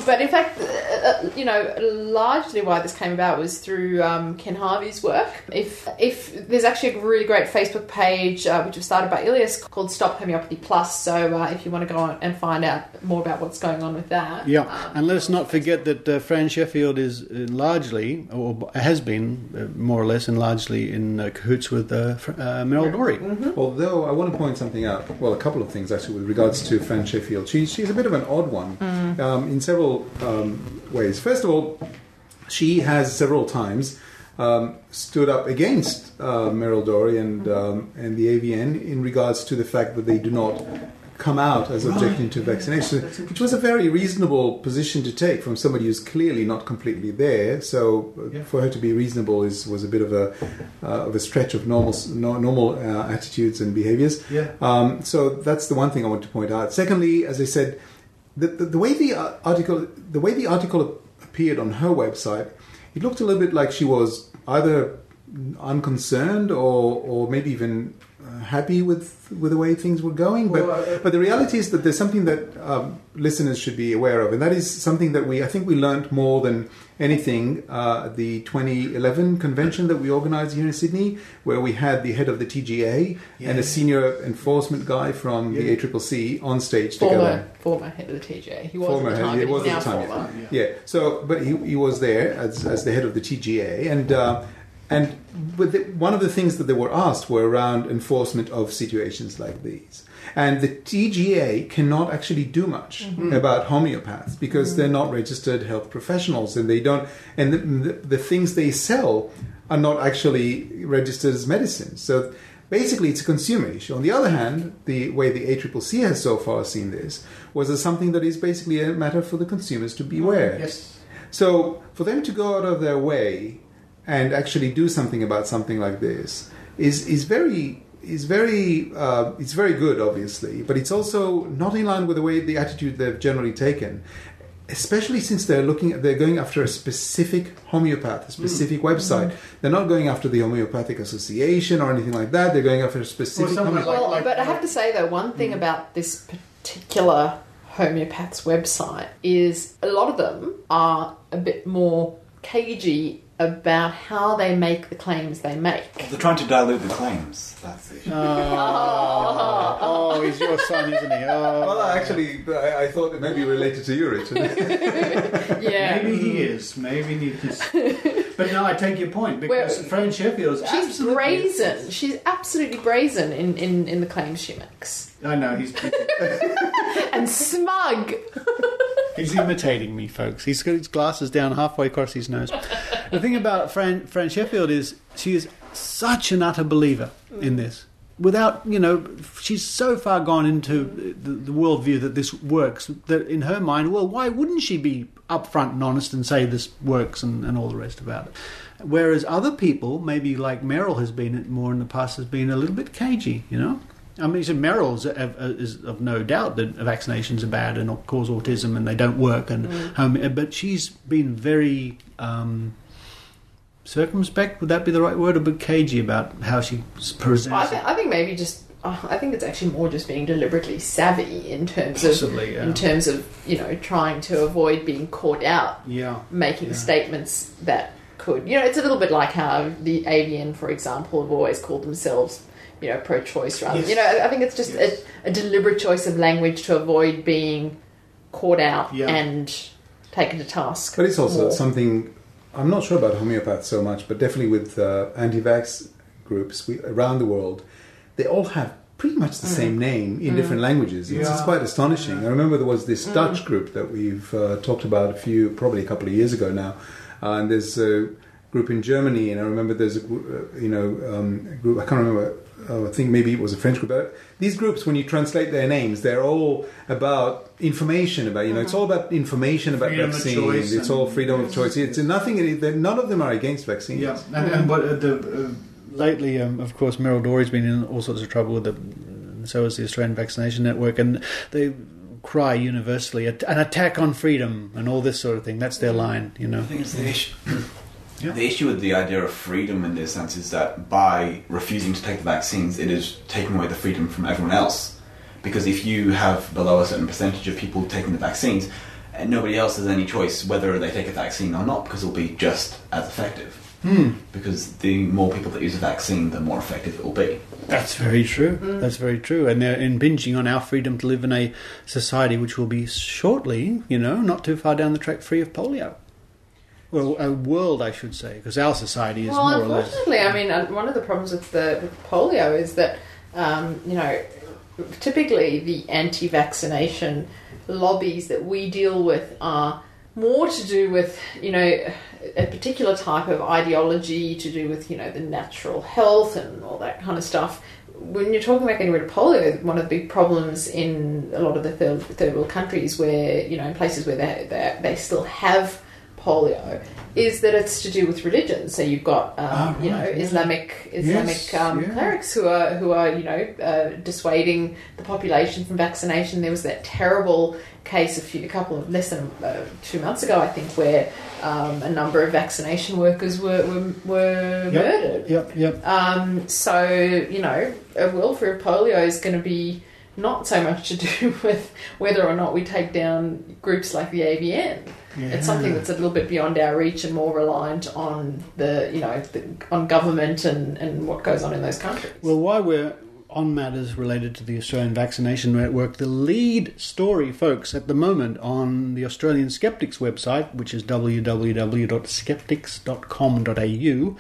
But in fact, largely why this came about was through Ken Harvey's work. If there's actually a really great Facebook page which was started by Ilias called Stop Homeopathy Plus. So if you want to go on and find out more about what's going on with that, and let us not forget that Fran Sheffield is largely, or has been more or less, and largely in cahoots with Meryl Dorey. Mm-hmm. Although I want to point something out. Well, a couple of things actually with regards to Fran Sheffield. She's a bit of an odd one in several ways. First of all, she has several times stood up against Meryl Dorey and the AVN in regards to the fact that they do not come out as objecting to vaccination, which was a very reasonable position to take from somebody who's clearly not completely there. So for her to be reasonable was a bit of a stretch of normal attitudes and behaviors. So that's the one thing I want to point out. Secondly, as I said, the way the article appeared on her website, it looked a little bit like she was either unconcerned or maybe even happy with the way things were going. But the reality is that there's something that listeners should be aware of, and that is something that I think we learned more than anything the 2011 convention that we organised here in Sydney, where we had the head of the TGA and a senior enforcement guy from the ACCC on stage together. Former head of the TGA. He was at the time, but he's now former. So, but he was there as the head of the TGA, and one of the things that they were asked were around enforcement of situations like these. And the TGA cannot actually do much about homeopaths because they're not registered health professionals, and they don't. And the things they sell are not actually registered as medicines. So basically, it's a consumer issue. On the other hand, the way the ACCC has so far seen this was as something that is basically a matter for the consumers to beware. Yes. So for them to go out of their way and actually do something about something like this is very good, obviously, but it's also not in line with the attitude they've generally taken, especially since they're going after a specific homeopath, a specific website. They're not going after the Homeopathic Association or anything like that. They're going after a specific homeopath. But I have to say, though, one thing about this particular homeopath's website is a lot of them are a bit more cagey about how they make the claims they make. They're trying to dilute the claims. That's it. Oh, he's your son, isn't he? Oh. Well, actually, I thought it may be related to you, Richard. Maybe he is. But no, I take your point, because Fran Sheffield is she's brazen. She's absolutely brazen in the claims she makes. I know, he's... and smug. He's imitating me, folks. He's got his glasses down halfway across his nose. The thing about Fran Sheffield is she is such an utter believer in this. Without, she's so far gone into the worldview that this works, that in her mind, well, why wouldn't she be upfront and honest and say this works and all the rest about it? Whereas other people, maybe like Meryl has been more in the past, has been a little bit cagey, I mean, so Meryl is of no doubt that vaccinations are bad and cause autism and they don't work, but she's been very circumspect. Would that be the right word? A bit cagey about how she presents. I think maybe just. I think it's actually more just being deliberately savvy in terms of trying to avoid being caught out. Making statements that could. It's a little bit like how the AVN, for example, have always called themselves. Pro-choice rather. Yes. I think it's just a deliberate choice of language to avoid being caught out and taken to task. But it's also something, I'm not sure about homeopaths so much, but definitely with anti-vax groups around the world, they all have pretty much the same name in different languages. It's quite astonishing. I remember there was this Dutch group that we've talked about probably a couple of years ago now, and there's a group in Germany, and I remember there's a group, I can't remember, I think maybe it was a French group. But these groups, when you translate their names, they're all about information about, it's all about information about vaccines. It's all freedom of choice. It's nothing. None of them are against vaccines. Yeah, and lately, of course, Meryl Dorey's been in all sorts of trouble with so has the Australian Vaccination Network, and they cry universally, an attack on freedom and all this sort of thing. That's their line, you know. I think it's the issue. The issue with the idea of freedom in this sense is that by refusing to take the vaccines, it is taking away the freedom from everyone else. Because if you have below a certain percentage of people taking the vaccines, and nobody else has any choice whether they take a vaccine or not, because it'll be just as effective. Because the more people that use a vaccine, the more effective it will be. That's very true. That's very true. And they're impinging on our freedom to live in a society which will be shortly, you know, not too far down the track, free of polio. Well, a world, I should say, because our society is more or less... Unfortunately, I mean, one of the problems with polio is that, you know, typically the anti-vaccination lobbies that we deal with are more to do with, you know, a particular type of ideology, to do with, you know, the natural health and all that kind of stuff. When you're talking about getting rid of polio, one of the big problems in a lot of the third world countries where, you know, in places where they still have polio, is that it's to do with religion. So you've got you know, Islamic clerics who are you know, dissuading the population from vaccination. There was that terrible case less than 2 months ago, I think, where a number of vaccination workers were murdered. So, you know, a world free of polio is going to be not so much to do with whether or not we take down groups like the AVN. Yeah. It's something that's a little bit beyond our reach and more reliant on on government and what goes on in those countries. Well, while we're on matters related to the Australian Vaccination Network, the lead story, folks, at the moment on the Australian Skeptics website, which is www.skeptics.com.au,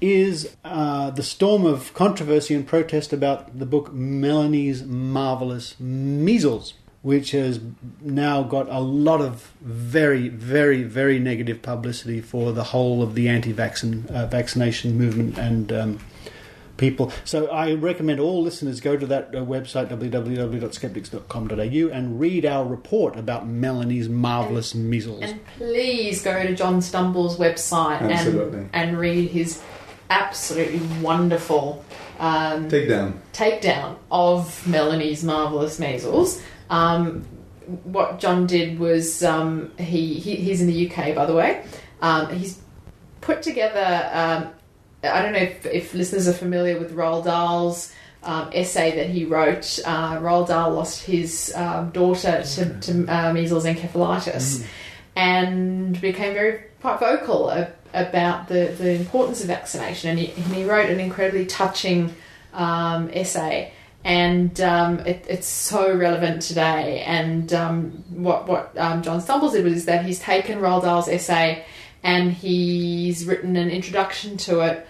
is the storm of controversy and protest about the book Melanie's Marvellous Measles, which has now got a lot of very, very, very negative publicity for the whole of the anti-vaccination movement and people. So I recommend all listeners go to that website, www.skeptics.com.au, and read our report about Melanie's Marvellous Measles. And please go to John Stumble's website and read his absolutely wonderful takedown of Melanie's Marvellous Measles. What John did was he's in the UK, by the way. He's put together. I don't know if listeners are familiar with Roald Dahl's essay that he wrote. Roald Dahl lost his daughter to measles encephalitis and became quite vocal about the importance of vaccination. And he wrote an incredibly touching essay. And it's so relevant today. And what John Stumbles did was that he's taken Roald Dahl's essay and he's written an introduction to it,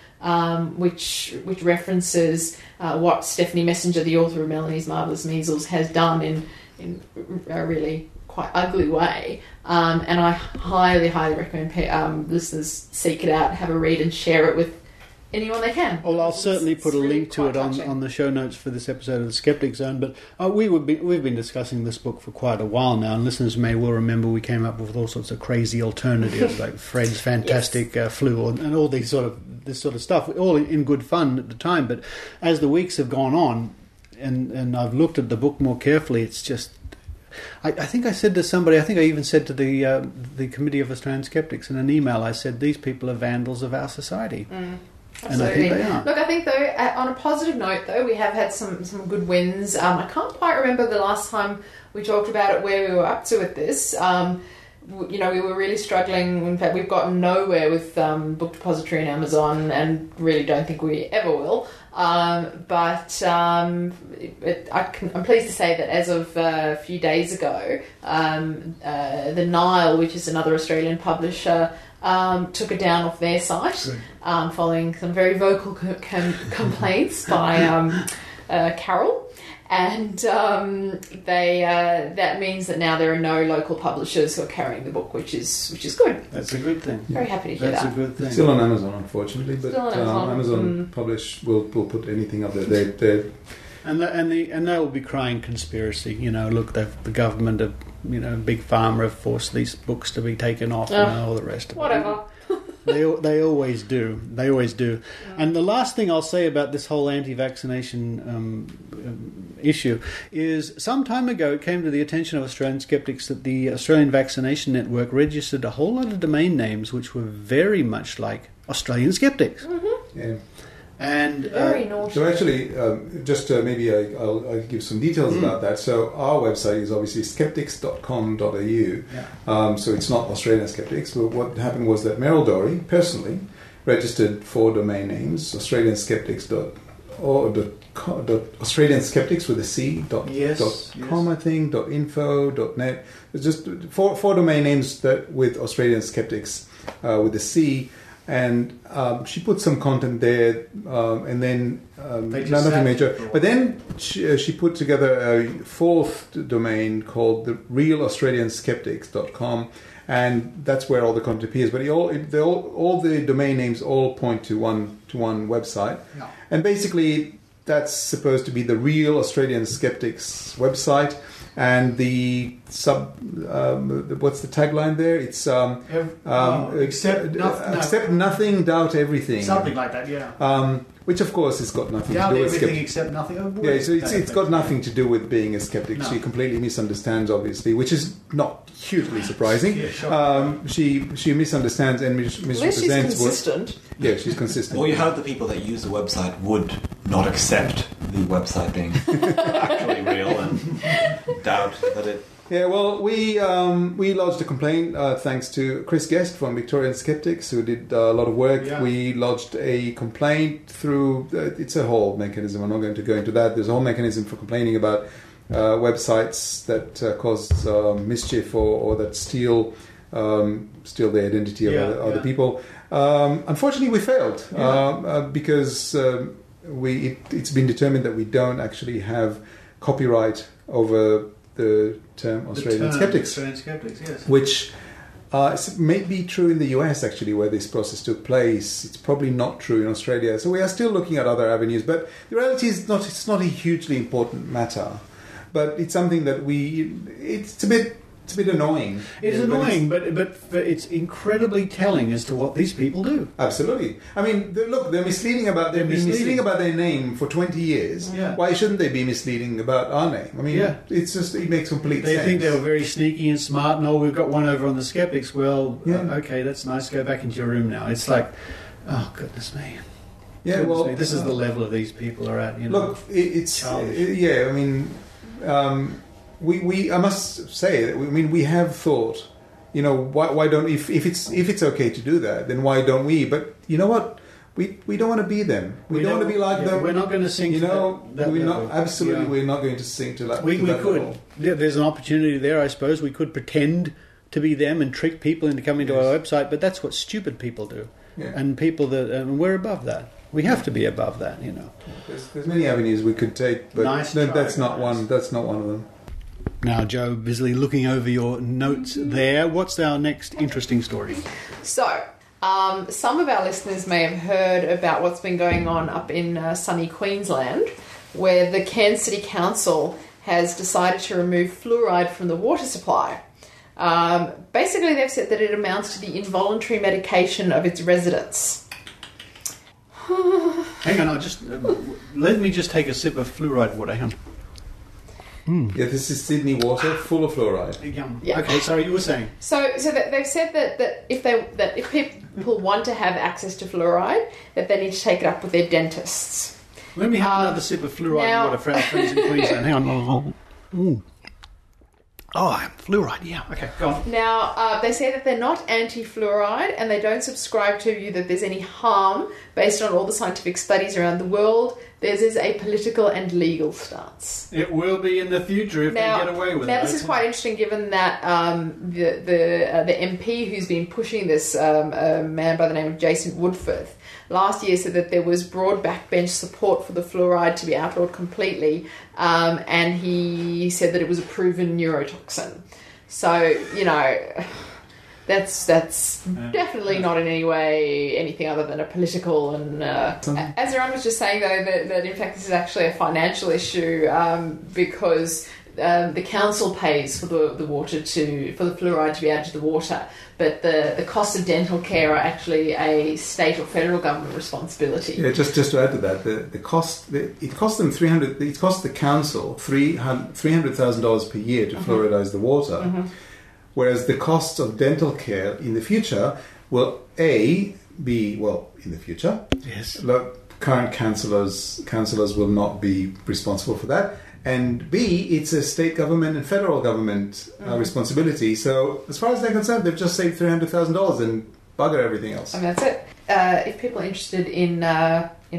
which references what Stephanie Messenger, the author of Melanie's Marvellous Measles, has done in a really quite ugly way. And I highly, highly recommend listeners seek it out, have a read, and share it with anyone they can. Well, I'll certainly put a link to it on the show notes for this episode of the Skeptic Zone. But we've been discussing this book for quite a while now, and listeners may well remember we came up with all sorts of crazy alternatives like Fred's Fantastic Flu and all this sort of stuff, all in good fun at the time. But as the weeks have gone on, and I've looked at the book more carefully, it's just. I think I said to somebody, I think I even said to the Committee of Australian Skeptics in an email, I said, these people are vandals of our society. And I think they are. Look, I think, though, on a positive note, though, we have had some good wins. I can't quite remember the last time we talked about it, where we were up to with this. You know, we were really struggling. In fact, we've gotten nowhere with Book Depository and Amazon, and really don't think we ever will. But I'm pleased to say that as of a few days ago, the Nile, which is another Australian publisher, took it down off their site, following some very vocal complaints by Carol. And that means that now there are no local publishers who are carrying the book, which is good. That's a good thing. Very happy to hear that. That's a good thing. Still on Amazon, unfortunately, but Amazon will put anything up there. And they will be crying conspiracy. You know, look, the government of Big Pharma have forced these books to be taken off and all the rest of it. Whatever. They always do. And the last thing I'll say about this whole anti-vaccination issue is some time ago it came to the attention of Australian skeptics that the Australian Vaccination Network registered a whole lot of domain names which were very much like Australian skeptics. Mm-hmm. Yeah. And very naughty. So actually, maybe I'll give some details about that. So our website is obviously skeptics.com.au. Yeah. So it's not Australian Skeptics. But what happened was that Meryl Dory personally registered 4 domain names: Australian Skeptics Australian Skeptics with a C .com, I think, .info, .net. It's just four domain names that with Australian Skeptics with a C. And she put some content there, and then nothing major. But then she put together a 4th domain called the realaustralianskeptics.com, and that's where all the content appears. But all the domain names all point to one website, and basically that's supposed to be the Real Australian Skeptics website. And the what's the tagline there? It's accept nothing, doubt everything. Something like that, yeah. Which of course has got nothing doubt to do with everything except nothing. Yeah, so it's got nothing to do with being a skeptic. No. She completely misunderstands, obviously, which is not hugely surprising. Yeah, sure. She misunderstands and misrepresents. At least she's consistent. Yeah, she's consistent. Well, you hope the people that use the website would not accept the website being actually real and doubt that it. Yeah, well, we lodged a complaint thanks to Chris Guest from Victorian Skeptics, who did a lot of work. Yeah. We lodged a complaint through... it's a whole mechanism. I'm not going to go into that. There's a whole mechanism for complaining about websites that cause mischief or that steal the identity of other people. Unfortunately, we failed because it's been determined that we don't actually have copyright over the term Australian Skeptics. Australian Skeptics, yes. Which may be true in the US, actually, where this process took place. It's probably not true in Australia. So we are still looking at other avenues. But the reality is it's not a hugely important matter. But it's something that it's a bit annoying. It's annoying, but it's incredibly telling as to what these people do. Absolutely. I mean, they're misleading about their name for 20 years. Yeah. Why shouldn't they be misleading about our name? I mean, it's just it makes complete sense. They think they were very sneaky and smart, and we've got one over on the Skeptics. Well, okay, that's nice. Go back into your room now. It's like, oh goodness me. Yeah, goodness me. This is the level of these people are at. Look, it's I mean. I must say that we have thought, why don't if it's okay to do that, then why don't we? But you know what? We don't want to be them. We don't want to be like them. We're not going to sink. We're not absolutely. We're not going to sink to that. We could. Level. There's an opportunity there, I suppose. We could pretend to be them and trick people into coming to our website, but that's what stupid people do. Yeah. And people we're above that. We have to be above that. There's many avenues we could take, but that's not one. That's not one of them. Now, Jo, busily looking over your notes there. What's our next interesting story? So, some of our listeners may have heard about what's been going on up in sunny Queensland, where the Cairns City Council has decided to remove fluoride from the water supply. Basically, they've said that it amounts to the involuntary medication of its residents. Hang on, let me just take a sip of fluoride water. Hang on. Yeah, this is Sydney water full of fluoride. Yeah. Okay, sorry, you were saying. So they've said that if people want to have access to fluoride, that they need to take it up with their dentists. Let me have another sip of fluoride water for our friends in Queensland. Hang on. Oh, fluoride, yeah. Okay, go on. Now, they say that they're not anti-fluoride and they don't subscribe to view that there's any harm based on all the scientific studies around the world. Theirs is a political and legal stance. It will be in the future if they get away with it. Now, this is quite interesting given that the MP who's been pushing this, a man by the name of Jason Woodforth, last year said that there was broad backbench support for the fluoride to be outlawed completely, and he said that it was a proven neurotoxin. So, that's definitely not in any way anything other than a political and... as Eran was just saying, though, that in fact this is actually a financial issue because the council pays for the water for the fluoride to be added to the water, but the cost of dental care are actually a state or federal government responsibility. Yeah, just to add to that, it costs the council $300,000 per year to fluoridize the water, whereas the cost of dental care in the future will be in the future. Yes. Current councillors will not be responsible for that. And B, it's a state government and federal government responsibility. So as far as they're concerned, they've just saved $300,000 and bugger everything else. And that's it. If people are interested in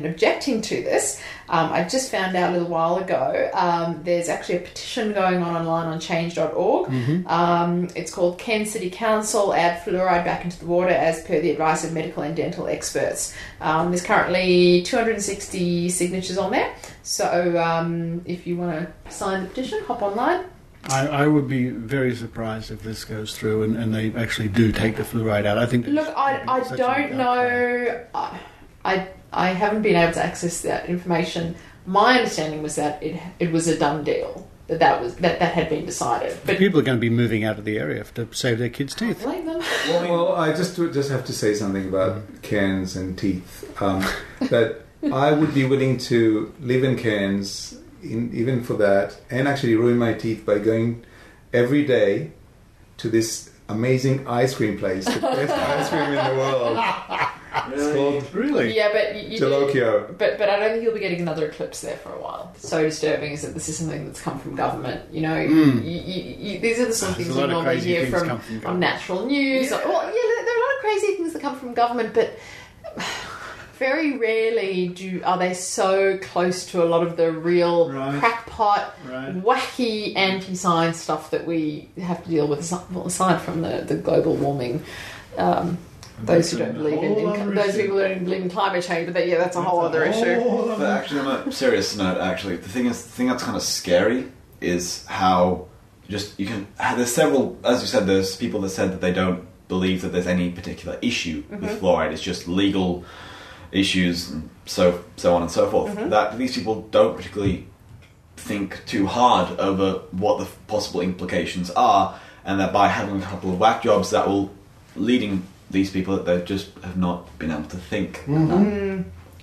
objecting to this, I just found out a little while ago there's actually a petition going on online on change.org. It's called Cairns City Council Add Fluoride Back into the Water as per the advice of medical and dental experts. There's currently 260 signatures on there. So if you want to sign the petition, hop online. I would be very surprised if this goes through and they actually do take the fluoride out. I think. Look, I don't know. I haven't been able to access that information. My understanding was that it was a done deal. That had been decided. But people are going to be moving out of the area to save their kids' teeth. I blame them. Well, I just have to say something about Cairns and teeth. That I would be willing to live in Cairns. Even for that, and actually ruin my teeth by going every day to this amazing ice cream place, the best ice cream in the world. It's called Yeah, but Jolokio. But I don't think you'll be getting another eclipse there for a while. So disturbing is that this is something that's come from government. You know, these are the sort of things you normally hear from on natural news. Yeah. Well, yeah, there are a lot of crazy things that come from government, but very rarely are they so close to a lot of the real crackpot, wacky anti-science stuff that we have to deal with, aside from the global warming. Those who don't believe those people who don't believe in climate change, but that's a whole other issue. But actually, on a serious note, the thing that's kind of scary is how there's several, as you said, there's people that said that they don't believe that there's any particular issue with fluoride. It's just legal issues and so on and so forth. That these people don't particularly think too hard over what the possible implications are, and that by having a couple of whack jobs that will leading these people that they just have not been able to think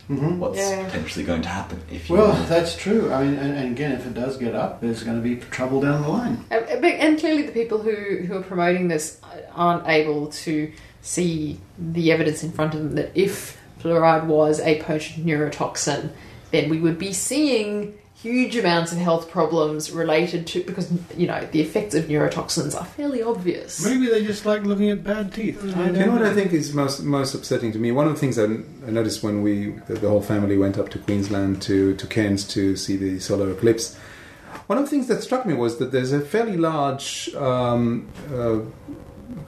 what's potentially going to happen. That's true. I mean, and again, if it does get up, there's going to be trouble down the line. And clearly, the people who are promoting this aren't able to see the evidence in front of them that if fluoride was a potent neurotoxin, then we would be seeing huge amounts of health problems related to, because the effects of neurotoxins are fairly obvious. Maybe they just like looking at bad teeth. You know what I think is most upsetting to me? One of the things I noticed when the whole family went up to Queensland to Cairns to see the solar eclipse, one of the things that struck me was that there's a fairly large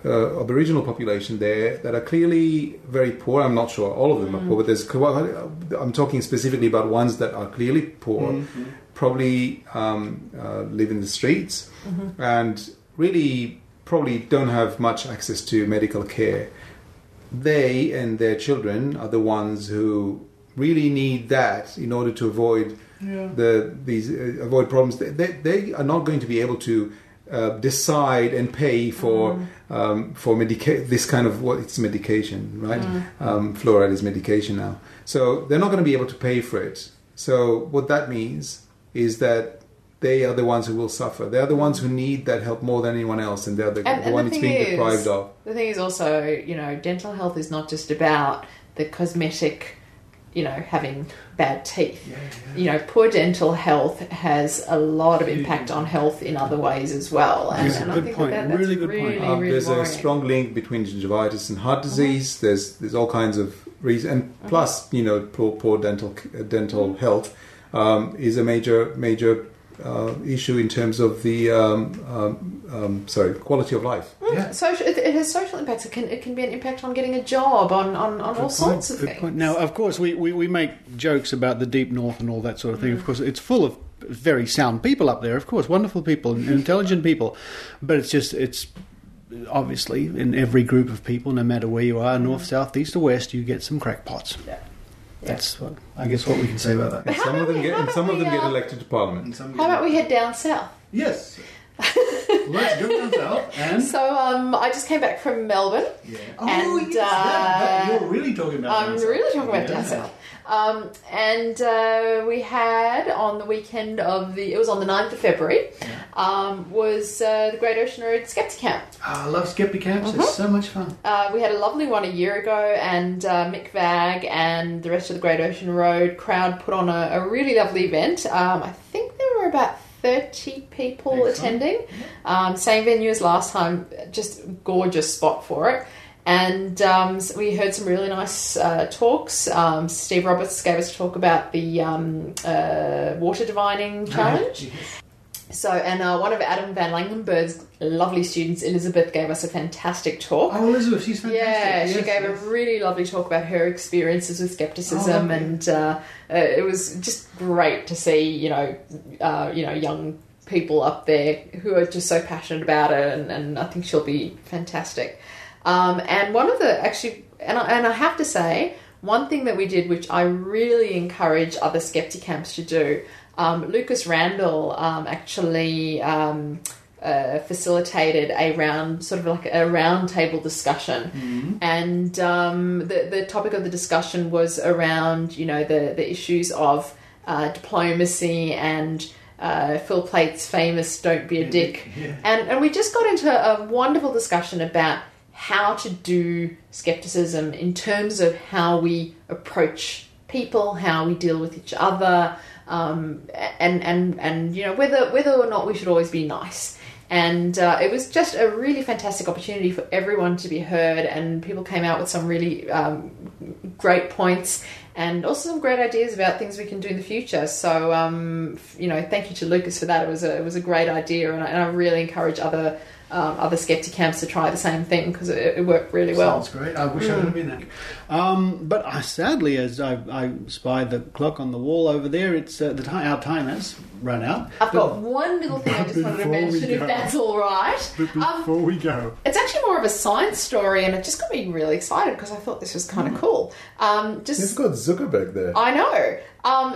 Aboriginal population there that are clearly very poor. I'm not sure all of them are poor, but I'm talking specifically about ones that are clearly poor, probably live in the streets, and really probably don't have much access to medical care. They and their children are the ones who really need that in order to avoid avoid problems. They are not going to be able to decide and pay for this kind of it's medication, right? Fluoride is medication now, so they're not going to be able to pay for it. So what that means is that they are the ones who will suffer. They are the ones who need that help more than anyone else, and they're the one it's being deprived of. The thing is also, dental health is not just about the cosmetic, having bad teeth. Poor dental health has a lot of impact on health in other ways as well. And I think that's really good point. There's a strong link between gingivitis and heart disease. There's all kinds of reasons, and plus, poor dental health is a major issue in terms of the quality of life. It has social impacts. It can be an impact on getting a job, on all sorts of things. Point. Now, of course, we make jokes about the deep north and all that sort of thing. Of course, it's full of very sound people up there. Of course, wonderful people and intelligent people, but it's obviously in every group of people, no matter where you are, north, south, east, or west, you get some crackpots. Yeah. That's what I guess what we can say about that. And some of them get elected to Parliament. How about we head down south? Yes. Let's go down south. And so I just came back from Melbourne. Yeah. Oh, yes. You're really talking about I'm really talking about down south. And we had on the weekend it was on the 9th of February, was the Great Ocean Road Skeptic Camp. Oh, I love Skeptic Camps. It's so much fun. We had a lovely one a year ago, and Mick Vag and the rest of the Great Ocean Road crowd put on a really lovely event. I think there were about 30 people attending. Same venue as last time, just gorgeous spot for it. And we heard some really nice talks. Steve Roberts gave us a talk about the water divining challenge. So, and one of Adam Van Langenberg's lovely students, Elizabeth, gave us a fantastic talk. Oh, Elizabeth, she's fantastic. Yeah, she gave a really lovely talk about her experiences with skepticism, and it was just great to see, young people up there who are just so passionate about it, and I think she'll be fantastic. And one of the and I have to say, one thing that we did, which I really encourage other Skeptic camps to do, Lucas Randall actually facilitated a round table discussion, and the topic of the discussion was around the issues of diplomacy and Phil Plate's famous "Don't be a dick," and we just got into a wonderful discussion about how to do skepticism in terms of how we approach people, how we deal with each other, and whether or not we should always be nice. And it was just a really fantastic opportunity for everyone to be heard, and people came out with some really great points and also some great ideas about things we can do in the future. So, thank you to Lucas for that. It was a great idea, and I really encourage other Skeptic camps to try the same thing, because it worked really well. Sounds great. I wish I would have been there. But sadly, as I spied the clock on the wall over there, it's our time has run out. I've got one little thing I just wanted to mention, if that's all right. But before we go, it's actually more of a science story, and it just got me really excited because I thought this was kind of cool. It's got Zuckerberg there. I know.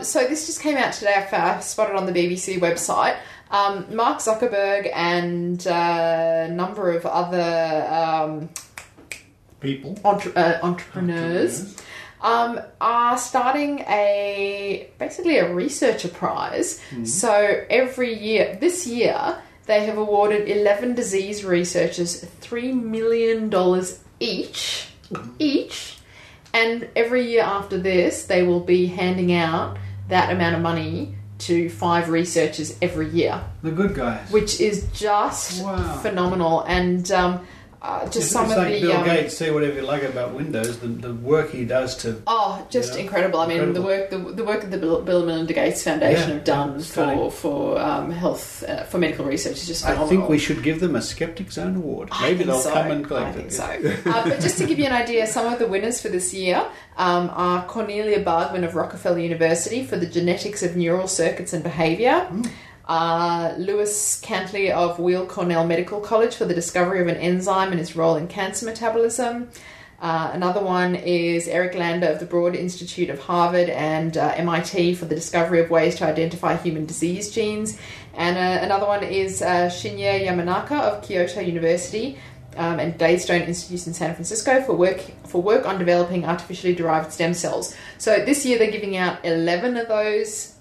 So this just came out today. I spotted on the BBC website. Mark Zuckerberg and a number of other people, entrepreneurs, are starting basically a researcher prize. So this year, they have awarded 11 disease researchers $3 million each, and every year after this, they will be handing out that amount of money to 5 researchers every year. The good guys. Which is just phenomenal. And just some of the... Bill Gates, say whatever you like about Windows, the work he does to... Oh, just incredible. I mean, the work that the Bill and Melinda Gates Foundation have done for health, for medical research is just phenomenal. I think we should give them a Skeptic Zone award. Maybe they'll come and collect it. I think so. But just to give you an idea, some of the winners for this year are Cornelia Bargman of Rockefeller University for the genetics of neural circuits and behaviour. Lewis Cantley of Weill Cornell Medical College for the discovery of an enzyme and its role in cancer metabolism. Another one is Eric Lander of the Broad Institute of Harvard and MIT for the discovery of ways to identify human disease genes. And another one is Shinya Yamanaka of Kyoto University and Gladstone Institute in San Francisco for work on developing artificially derived stem cells. So this year they're giving out 11 of those.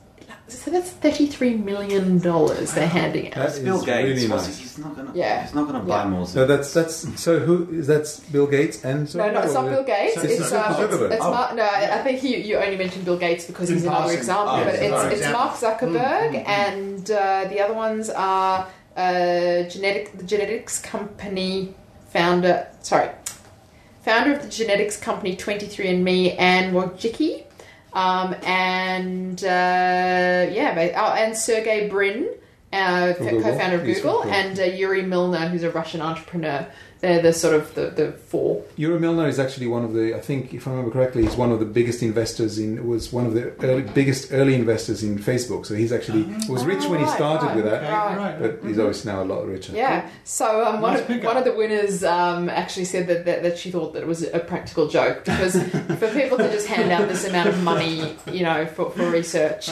So that's $33 million they're handing out. That's Bill Gates. Really nice. He's not going to buy more. So so who is that's Bill Gates and no, it's not Bill Gates. It's Zuckerberg. I think you only mentioned Bill Gates because he's another example. But it's Mark Zuckerberg, and the other ones are the genetics company founder of the genetics company 23.Andme, Anne Wojcicki. And Sergey Brin, co-founder of Google, and Yuri Milner, who's a Russian entrepreneur. They're the sort of the four. Yuri Milner is actually one of the, I think, if I remember correctly, he's one of the biggest investors was one of the biggest early investors in Facebook. So he's actually was rich when he started with that, but he's obviously now a lot richer. Yeah. So one of the winners actually said that she thought that it was a practical joke, because for people to just hand out this amount of money, for research,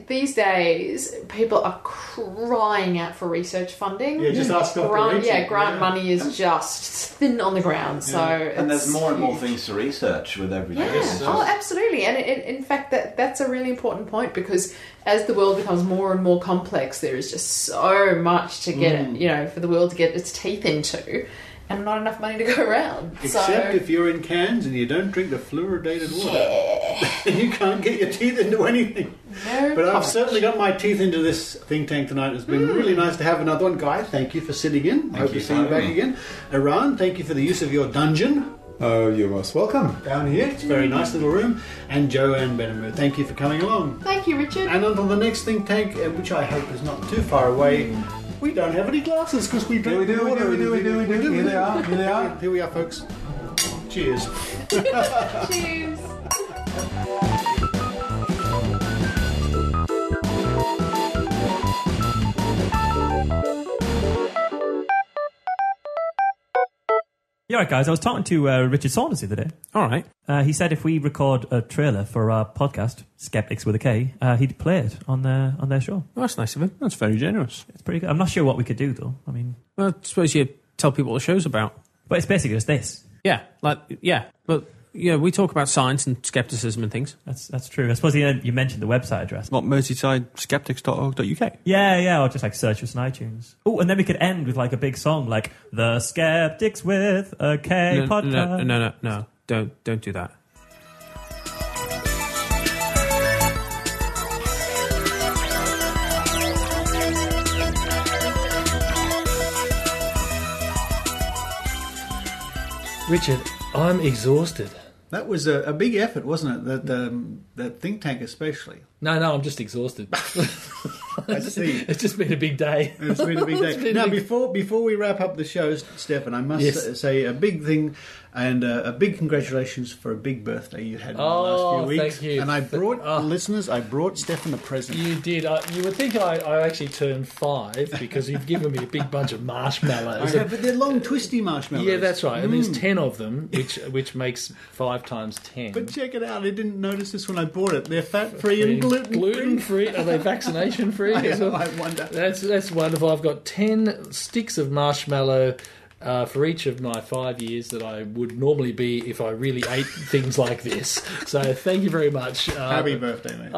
these days people are crying out for research funding. Yeah, just ask grant money is just thin on the ground. So and there's more and more things to research with every day. Oh, absolutely. And in fact, that's a really important point, because as the world becomes more and more complex, there is just so much to get for the world to get its teeth into, and not enough money to go around. Except if you're in Cairns and you don't drink the fluoridated water, you can't get your teeth into anything. No, but I've certainly got my teeth into this think tank tonight. It's been really nice to have another one. Guy, thank you for sitting in. Hope to see you back again. Eran, thank you for the use of your dungeon. You're most welcome. Down here, it's a very nice little room. And Jo Benhamu, thank you for coming along. Thank you, Richard. And until the next think tank, which I hope is not too far away. We don't have any glasses because we drink water. We do. Here they are. Here we are, folks. Cheers. Cheers. Yeah, right, guys. I was talking to Richard Saunders the other day. All right. He said if we record a trailer for our podcast, Skeptics with a K, he'd play it on their show. Oh, that's nice of him. That's very generous. It's pretty good. I'm not sure what we could do, though. I mean... Well, I suppose you tell people what the show's about. But it's basically just this. Yeah. But... Yeah, we talk about science and skepticism and things. That's true. I suppose you mentioned the website address. What, merseysideskeptics.org.uk? Yeah, or just search us on iTunes. Oh, and then we could end with a big song like The Skeptics with a K podcast. No. Don't do that. Richard, I'm exhausted. That was a big effort, wasn't it? That think tank especially. No, I'm just exhausted. I see. It's just been a big day. It's been a big day. Now, before we wrap up the show, Stefan, I must say a big thing and a big congratulations for a big birthday you had in the last few weeks. Thank you. And I brought listeners. I brought Stefan a present. You did. You would think I actually turned 5 because you've given me a big bunch of marshmallows. But they're long, twisty marshmallows. Yeah, that's right. And there's 10 of them, which makes 5 times 10. But check it out. I didn't notice this when I bought it. They're fat-free and gluten-free. Are they vaccination-free? I wonder. That's wonderful. I've got 10 sticks of marshmallow for each of my 5 years that I would normally be if I really ate things like this. So thank you very much. Happy birthday, mate.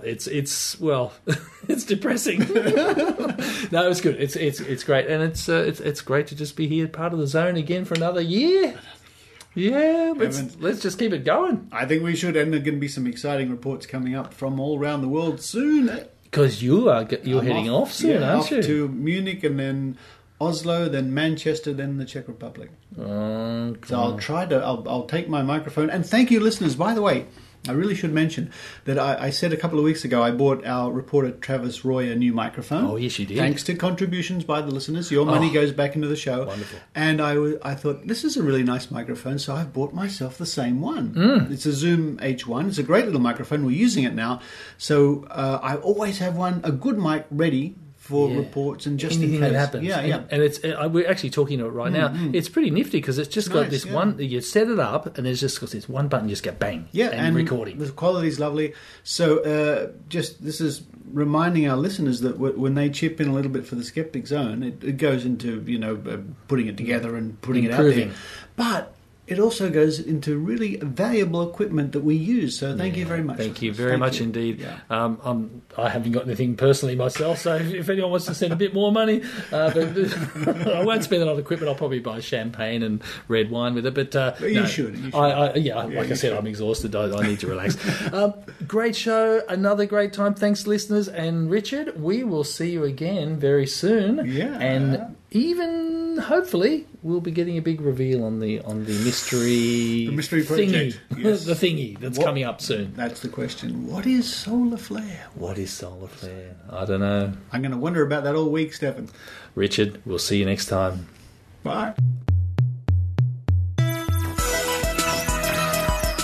It's it's depressing. No, it's good. It's great, and it's great to just be here, part of the zone again for another year. Yeah, let's just keep it going. I think we should, and there are going to be some exciting reports coming up from all around the world soon. Because you're heading off soon, aren't you? To Munich and then Oslo, then Manchester, then the Czech Republic. So I'll take my microphone. And thank you, listeners. By the way, I really should mention that I said a couple of weeks ago I bought our reporter Travis Roy a new microphone. Oh, yes, you did. Thanks to contributions by the listeners. Your money goes back into the show. Wonderful. And I thought, this is a really nice microphone, so I've bought myself the same one. It's a Zoom H1. It's a great little microphone. We're using it now. So I always have a good mic ready for reports and just anything in case. that happens. Yeah. And it's we're actually talking to it right now. It's pretty nifty because it's just got this one. You set it up and there's just got this one button. You just go bang. Yeah, and recording. The quality's lovely. So this is reminding our listeners that when they chip in a little bit for the Skeptic Zone, it goes into putting it together and putting it out there. But it also goes into really valuable equipment that we use. So thank you very much. Thank you very much indeed. Yeah. I haven't got anything personally myself, so if anyone wants to send a bit more money, but I won't spend it on equipment. I'll probably buy champagne and red wine with it. But you should. Like I said, I'm exhausted. I need to relax. Great show. Another great time. Thanks, listeners. And Richard, we will see you again very soon. Yeah. And even hopefully we'll be getting a big reveal on the mystery project. Thingy. Yes. The thingy that's coming up soon. That's the question. What is solar flare? What is solar flare? I don't know. I'm going to wonder about that all week, Stefan. Richard, we'll see you next time. Bye.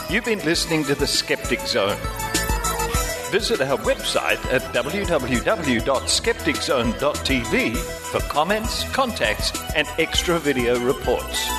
You've been listening to the Skeptic Zone. Visit our website at www.skepticzone.tv for comments, contacts, and extra video reports.